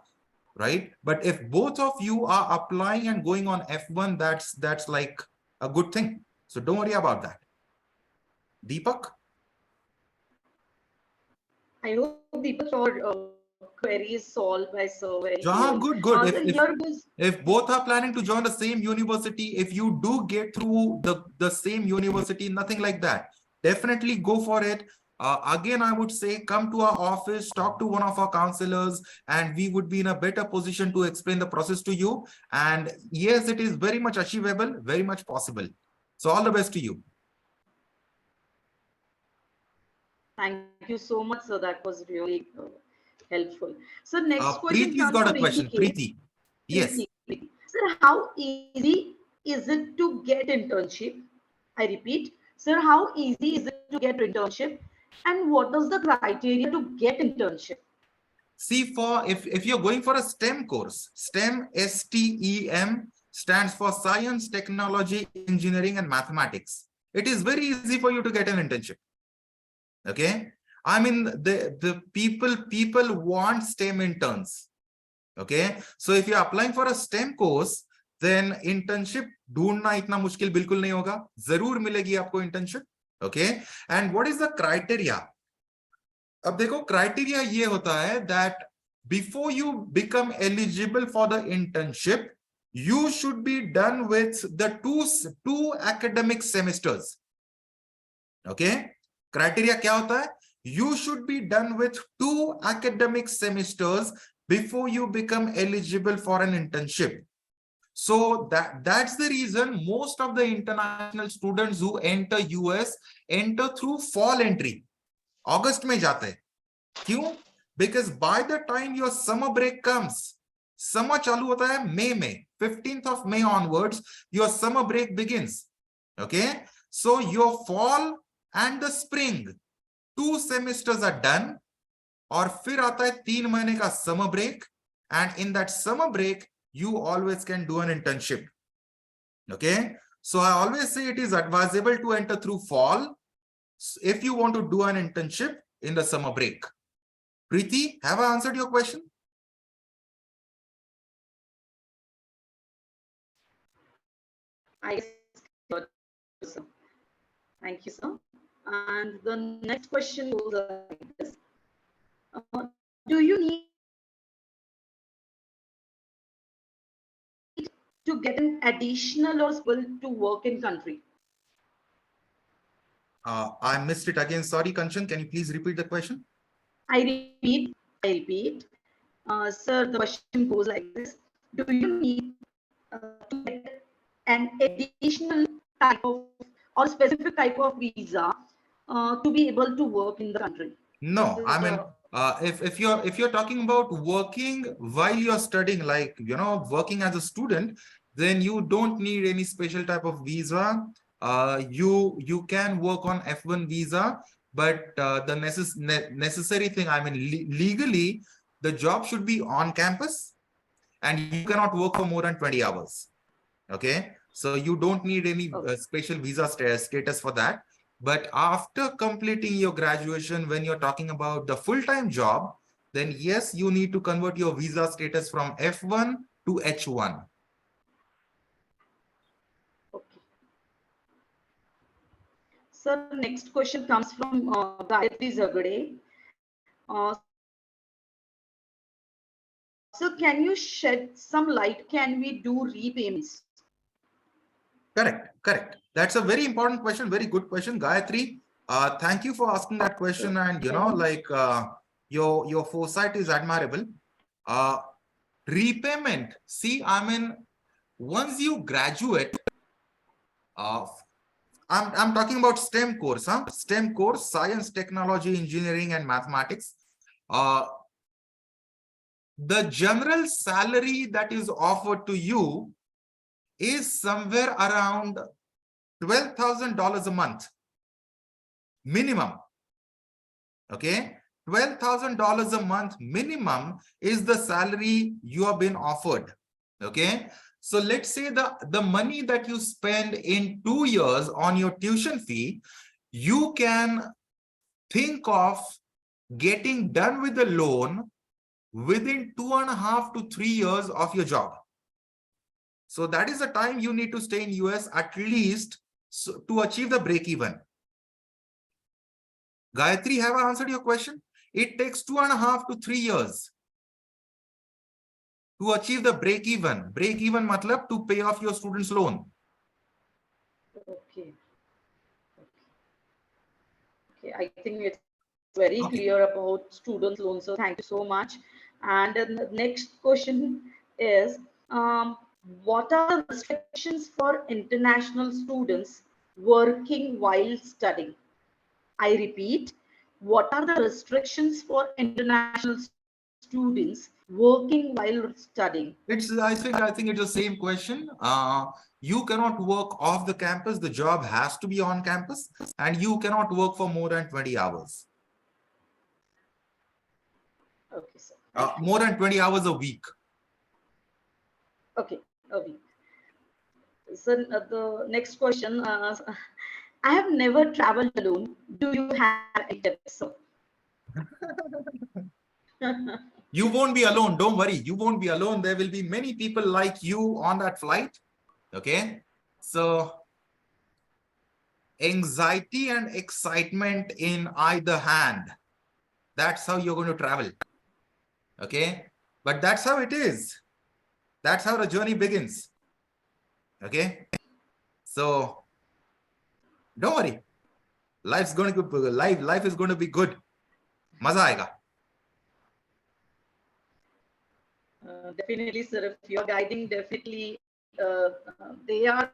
right? But if both of you are applying and going on F1, that's like a good thing. So don't worry about that. Deepak? I hope Deepak, your query is solved by sir very good. If both are planning to join the same university, if you do get through the same university, nothing like that, definitely go for it. Again, I would say come to our office, talk to one of our counselors, and we would be in a better position to explain the process to you. And yes, it is very much achievable, very much possible. So all the best to you. Thank you so much, sir. That was really helpful. So next question Preeti's comes got from a question. Preeti. Yes. Preeti. Sir, how easy is it to get internship? I repeat, sir, how easy is it to get internship? And what is the criteria to get internship? See, if you're going for a STEM course, STEM, STEM, stands for Science, Technology, Engineering, and Mathematics. It is very easy for you to get an internship. Okay. I mean, the people want STEM interns. Okay. So if you're applying for a STEM course, then internship ढूंढना इतना मुश्किल बिल्कुल नहीं होगा, जरूर मिलेगी आपको internship. Okay. And what is the criteria? अब देखो, criteria ये होता है that before you become eligible for the internship, you should be done with the two academic semesters. Okay. Criteria क्या होता है? you should be done with 2 academic semesters before you become eligible for an internship. So that's the reason most of the international students who enter US enter through fall entry. August में जाते हैं. क्यों? Because by the time your summer break comes, summer चालू होता है May में, 15th of May onwards, your summer break begins. Okay? So your fall and the spring, 2 semesters are done, और फिर आता है 3 महीने का summer break, and in that summer break, you always can do an internship. Okay? So I always say it is advisable to enter through fall if you want to do an internship in the summer break. Preeti, have I answered your question? I guess, sir. Thank you, sir. And the next question goes like this. Do you need to get an additional or skill to work in country? I missed it again. Sorry, Kanchan, can you please repeat the question? I repeat. Sir, the question goes like this. Do you need to get an additional type of or specific type of visa to be able to work in the country? No, I mean, if you're talking about working while you're studying, like, working as a student, then you don't need any special type of visa. You can work on F1 visa, but the necessary thing, I mean, legally, the job should be on campus, and you cannot work for more than 20 hours. Okay, so you don't need any special visa status for that. But after completing your graduation, when you're talking about the full-time job, then yes, you need to convert your visa status from F1 to H1. Okay. Sir, next question comes from Gayatri Zagade. So can you shed some light? Can we do repayments? Correct. That's a very important question. Very good question, Gayatri. Thank you for asking that question. And your foresight is admirable. Repayment. See, I mean, once you graduate, I'm talking about STEM course, STEM course, science, technology, engineering, and mathematics. The general salary that is offered to you is somewhere around $12,000 a month minimum. Okay, $12,000 a month minimum is the salary you have been offered. Okay, so let's say the money that you spend in 2 years on your tuition fee, you can think of getting done with the loan within 2.5 to 3 years of your job. So that is the time you need to stay in US at least to achieve the break-even. Gayatri, have I answered your question? It takes 2.5 to 3 years to achieve the break-even. Break-even matlab to pay off your student's loan. Okay. I think it's very clear about student loans. So thank you so much. And the next question is, what are the restrictions for international students working while studying? I repeat, what are the restrictions for international students working while studying? I think it's the same question. You cannot work off the campus. The job has to be on campus, and you cannot work for more than 20 hours. Okay, sir. More than 20 hours a week. Okay, a week. So the next question, I have never traveled alone. Do you have any tips, sir? You won't be alone. Don't worry. You won't be alone. There will be many people like you on that flight. Okay. So anxiety and excitement in either hand. That's how you're going to travel. Okay. But that's how it is. That's how the journey begins. Okay. So don't worry. Life is going to be good. मजा आएगा. Definitely, sir. If you're guiding, definitely they are,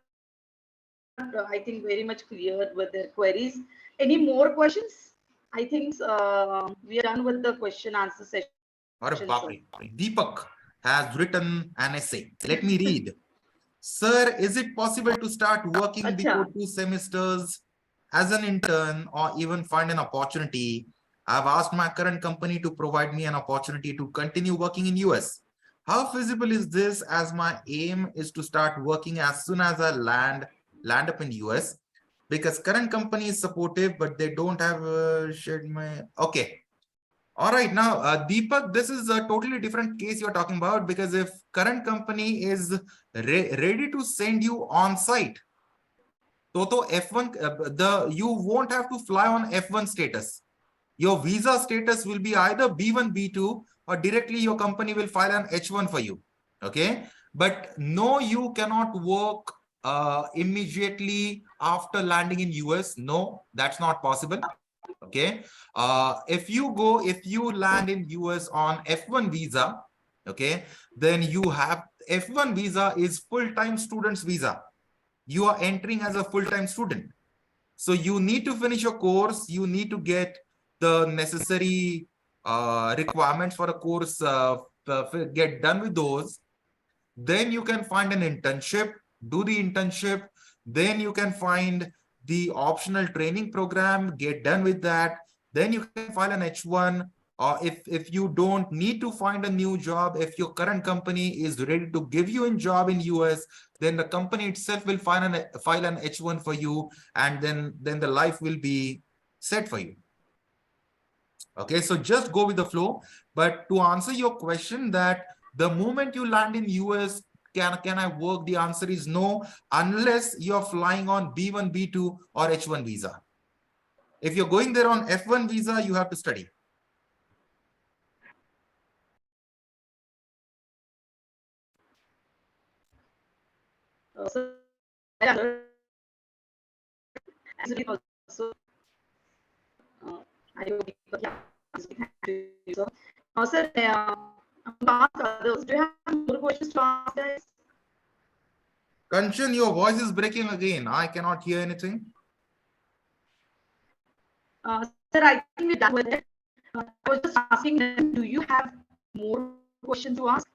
I think, very much clear with their queries. Any more questions? I think we are done with the question answer session. Or Deepak has written an essay. Let me read. Sir, is it possible to start working before 2 semesters as an intern or even find an opportunity? I've asked my current company to provide me an opportunity to continue working in US. How feasible is this, as my aim is to start working as soon as I land up in US? Because current company is supportive, but they don't have shared my... Okay. All right, now, Deepak, this is a totally different case you're talking about, because if current company is ready to send you on site, so F1, you won't have to fly on F1 status. Your visa status will be either B1, B2, or directly your company will file an H1 for you. Okay, but no, you cannot work immediately after landing in US. No, that's not possible. Okay, if you land in US on F1 visa, okay, then you have F1 visa is full-time student's visa. You are entering as a full-time student, so you need to finish your course. You need to get the necessary requirements for a course, get done with those. Then you can find an internship, do the internship. Then you can find the optional training program, get done with that. Then you can file an H1. Or if you don't need to find a new job, if your current company is ready to give you a job in US, then the company itself will file an H1 for you, and then the life will be set for you. Okay, so just go with the flow. But to answer your question, that the moment you land in US, can I work? The answer is no, unless you're flying on B1, B2 or H1 visa. If you're going there on F1 visa, you have to study. So, also, I hope sir, ask others. Do you have more questions to ask, guys? Kanchan, your voice is breaking again. I cannot hear anything. Sir, I think we're done with it. I was just asking them, do you have more questions to ask?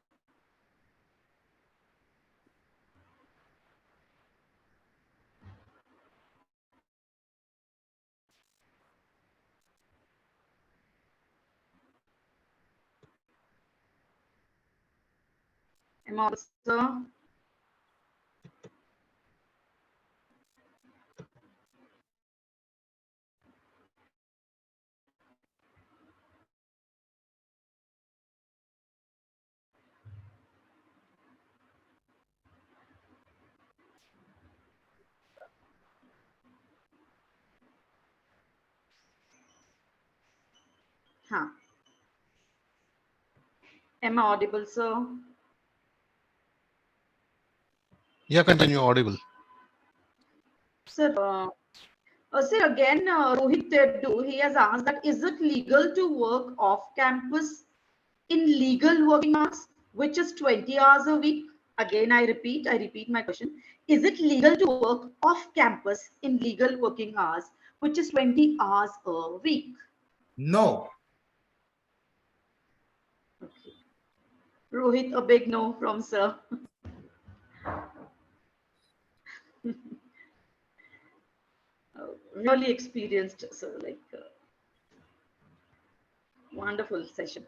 Am I audible, sir? Huh. Am I audible, sir? Yeah, continue audible. Sir, sir, again, Rohit Teddu, he has asked that, is it legal to work off campus in legal working hours, which is 20 hours a week? Again, I repeat my question. Is it legal to work off campus in legal working hours, which is 20 hours a week? No. Okay. Rohit, a big no from sir. Really experienced, sir, like wonderful session.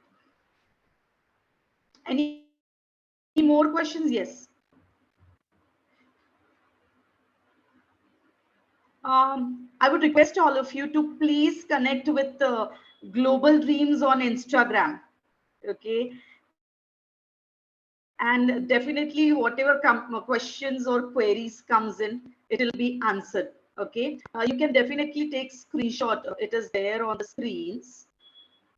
Any more questions? Yes. I would request all of you to please connect with GlobalDreamz on Instagram. Okay. And definitely whatever questions or queries comes in, it will be answered. Okay. You can definitely take screenshot. It is there on the screens.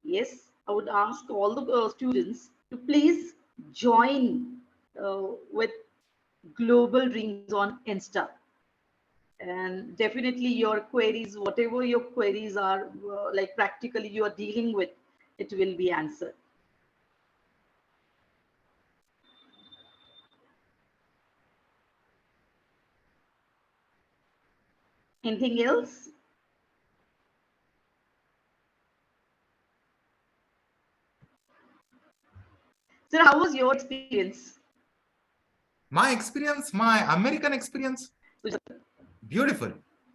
Yes. I would ask all the students to please join with GlobalDreamz on Insta. And definitely your queries, whatever your queries are, like practically you are dealing with, it will be answered. Anything else? Sir, how was your experience? My experience, my American experience, beautiful,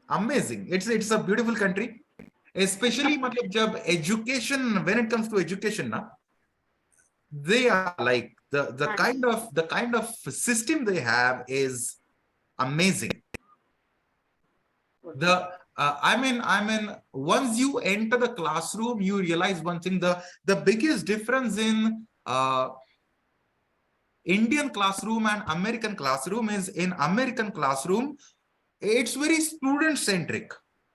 amazing. It's a beautiful country. Especially मतलब जब education, when it comes to education ना, they are like the kind of system they have is amazing. The I mean once you enter the classroom, you realize one thing: the biggest difference in Indian classroom and American classroom is in American classroom, it's very student centric.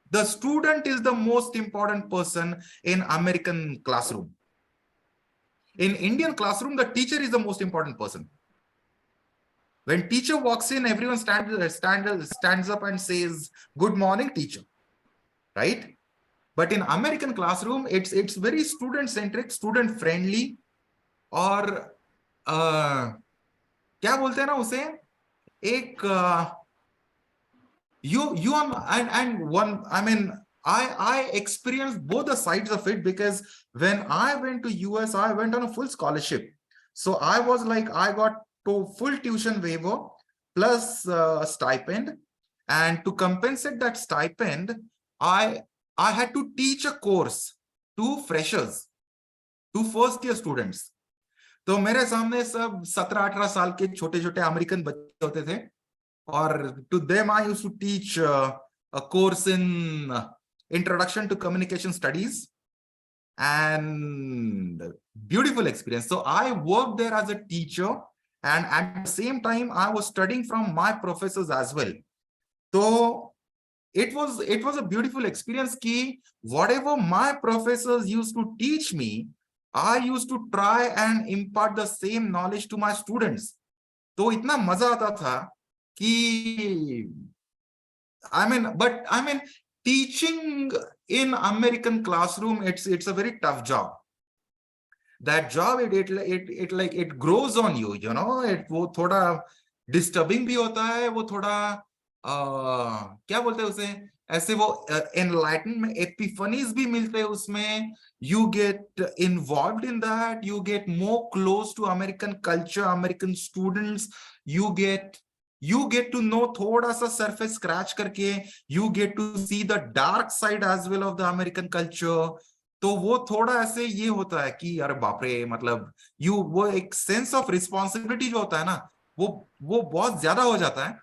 The student is the most important person in American classroom. In Indian classroom, the teacher is the most important person. When teacher walks in, everyone stands up and says, "Good morning, teacher," right? But in American classroom, it's very student centric, student friendly, और क्या बोलते हैं ना उसे एक you and one, I mean, I experienced both the sides of it, because when I went to US, I went on a full scholarship. So I was like, I got to full tuition waiver plus stipend, and to compensate that stipend, I had to teach a course to freshers, to first year students. तो मेरे सामने सब 17-18 साल के छोटे छोटे American बच्चे होते थे, or to them I used to teach a course in introduction to communication studies, and beautiful experience. So I worked there as a teacher, and at the same time I was studying from my professors as well. So it was a beautiful experience ki whatever my professors used to teach me, I used to try and impart the same knowledge to my students. तो इतना मजा आता था कि I mean teaching in American classroom, it's a very tough job. That job, it grows on you, you know. वो थोड़ा disturbing भी होता है, वो थोड़ा क्या बोलते हैं उसे, ऐसे वो enlightenment epiphanies भी मिलते हैं उसमें. You get involved in that, you get more close to American culture, American students. You get to know थोड़ा सा surface scratch करके, you get to see the dark side as well of the American culture. तो वो थोड़ा ऐसे ये होता है कि अरे बाप रे, मतलब वो एक सेंस ऑफ रिस्पॉन्सिबिलिटी जो होता है ना, वो बहुत ज्यादा हो जाता है.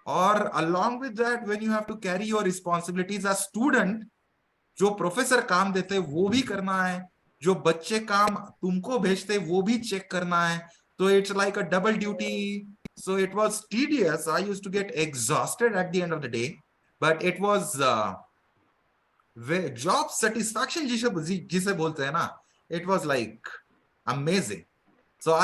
और along with that, when you have to carry your responsibilities as student, जो प्रोफेसर काम देते हैं वो भी करना है, जो बच्चे काम तुमको भेजते हैं वो भी चेक करना है. तो it's like a double duty. So it was tedious. I used to get exhausted at the end of the day, but it was job satisfaction जिसे बोलते हैं ना, it was like amazing. So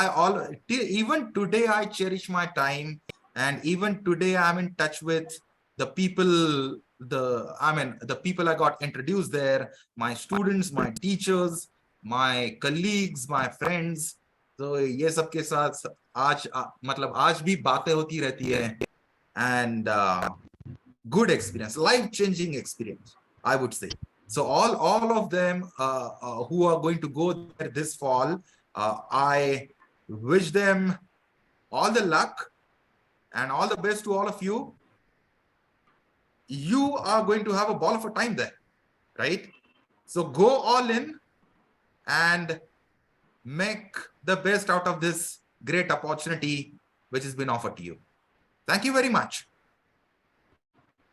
even today I cherish my time, and even today I'm in touch with the people, the people I got introduced there, my students, my teachers, my colleagues, my friends. So ये सब के साथ आज मतलब आज भी बातें होती रहती है, and good experience, life-changing experience, I would say. So all of them who are going to go there this fall, I wish them all the luck and all the best to all of you. You are going to have a ball of a time there, right? So go all in and make the best out of this great opportunity which has been offered to you. Thank you very much.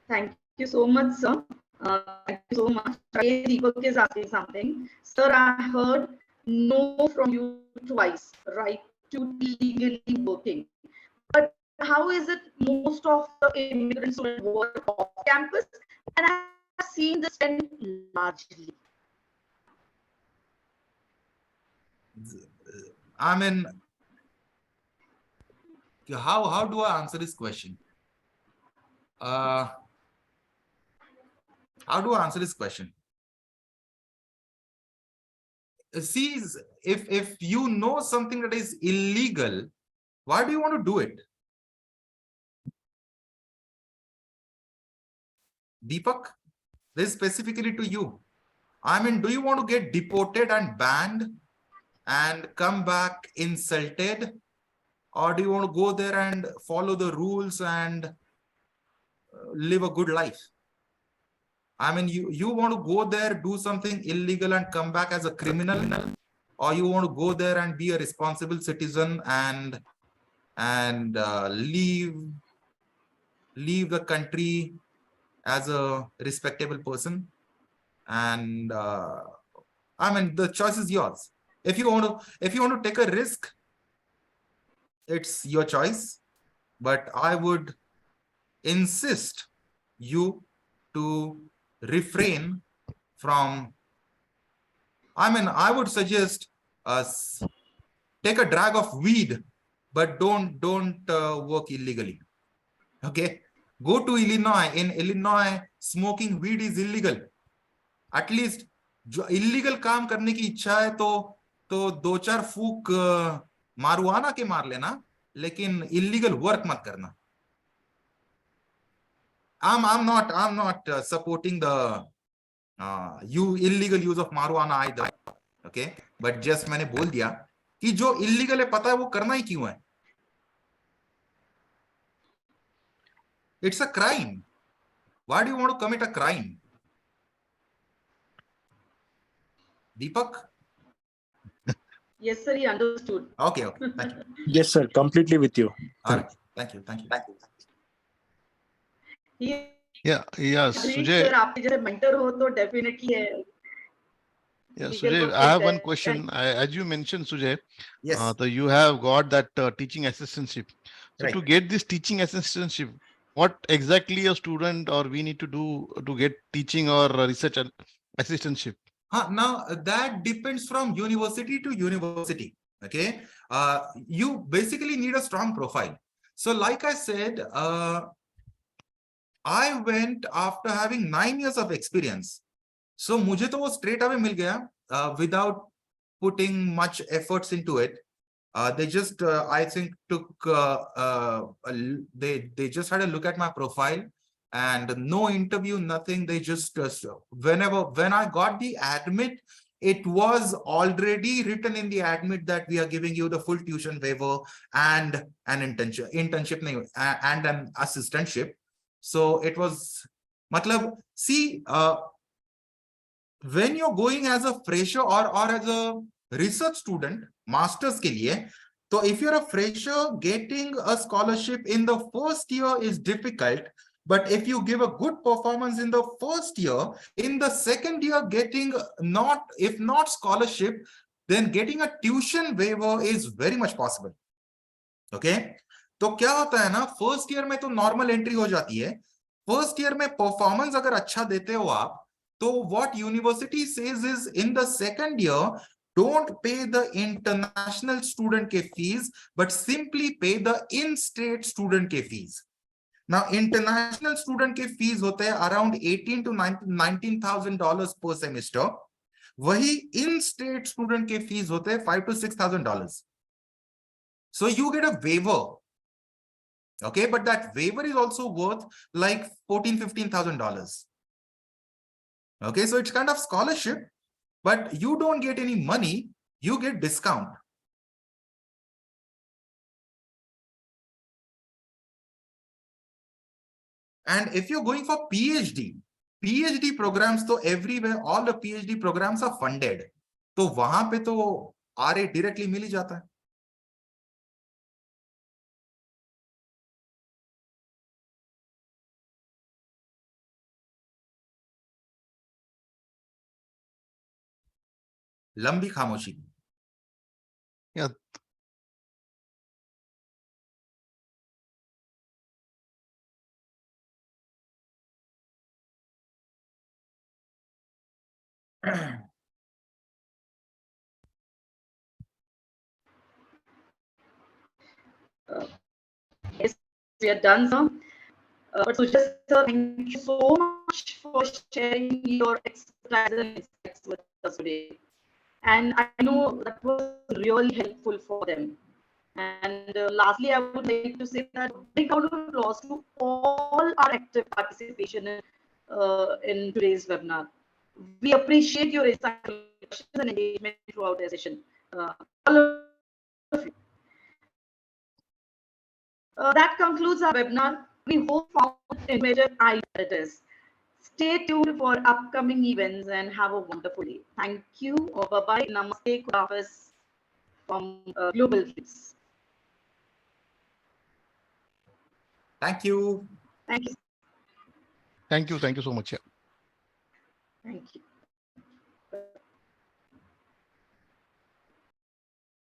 Thank you so much, sir. Thank you so much. Deepak is asking something. Sir, I heard no from you twice, right? To legally working. But how is it most of the immigrants will work off campus? And I have seen this trend largely. I mean, how do I answer this question? How do I answer this question? See, if you know something that is illegal, why do you want to do it? Deepak, this is specifically to you. I mean, do you want to get deported and banned and come back insulted? Or do you want to go there and follow the rules and live a good life? I mean, you want to go there, do something illegal and come back as a criminal, or you want to go there and be a responsible citizen and leave the country as a respectable person? And I mean, the choice is yours. If you want to take a risk, it's your choice. But I would insist you to refrain from. I mean, I would suggest take a drag of weed, but don't work illegally. Okay, go to Illinois. In Illinois, smoking weed is illegal. At least जो illegal काम करने की इच्छा है तो 2-4 फूक मारुआना के मार लेना, लेकिन illegal work मत करना. I'm not supporting the illegal use of marijuana either. Okay, but just मैंने बोल दिया कि जो illegal है पता है वो करना ही क्यों है. It's a crime. Why do you want to commit a crime? Deepak? Yes, sir, he understood. Okay, thank you. Yes, sir, completely with you. All right, thank you. Yeah, Sujay. Sir, आप जैसे mentor हो तो definitely है. Yeah, Legal Sujay, work I have is one there. question. As you mentioned, Sujay, Yes. so you have got that teaching assistantship. So Right. to get this teaching assistantship, what exactly a student or we need to do to get teaching or research assistantship? Now that depends from university to university. Okay, you basically need a strong profile. So like I said, I went after having 9 years of experience. So मुझे तो वो straight away मिल गया without putting much efforts into it. They just I think took they just had a look at my profile and no interview, nothing. They just when I got the admit, it was already written in the admit that we are giving you the full tuition waiver and an internship and an assistantship. So it was matlab, see, when you're going as a fresher or as a research student, masters ke liye, so if you're a fresher, getting a scholarship in the first year is difficult. But if you give a good performance in the first year, in the second year, getting if not scholarship, then getting a tuition waiver is very much possible. Okay, तो क्या होता है ना, first year में तो normal entry हो जाती है. फर्स्ट ईयर में परफॉर्मेंस अगर अच्छा देते हो आप, तो what university says is in the second year, don't pay the international student ke fees, but simply pay the in-state student ke fees. Now, international student ke fees hote hai around $18,000 to $19,000 per semester. Wahi in-state student ke fees hote hai $5,000 to $6,000. So you get a waiver. Okay, but that waiver is also worth like $14,000 to $15,000. Okay, so it's kind of scholarship, but you don't get any money, you get discount. And if you're going for PhD programs, so everywhere, all the PhD programs are funded. तो वहां पे तो RA directly मिल ही जाता है. लंबी खामोशी. Yeah. Yes, we are done, sir. But Sujay sir, thank you so much for sharing your expertise and insights with us today. And I know that was really helpful for them. And lastly, I would like to say that big round of applause to all our active participation in today's webinar. We appreciate your insightful questions and engagement throughout the session. All of you. That concludes our webinar. We hope found informative ideas. Stay tuned for upcoming events and have a wonderful day. Thank you. Bye-bye. Namaste. Kudafis from GlobalDreamz. Thank you. Thank you. Thank you. Thank you so much. Yeah. Thank you.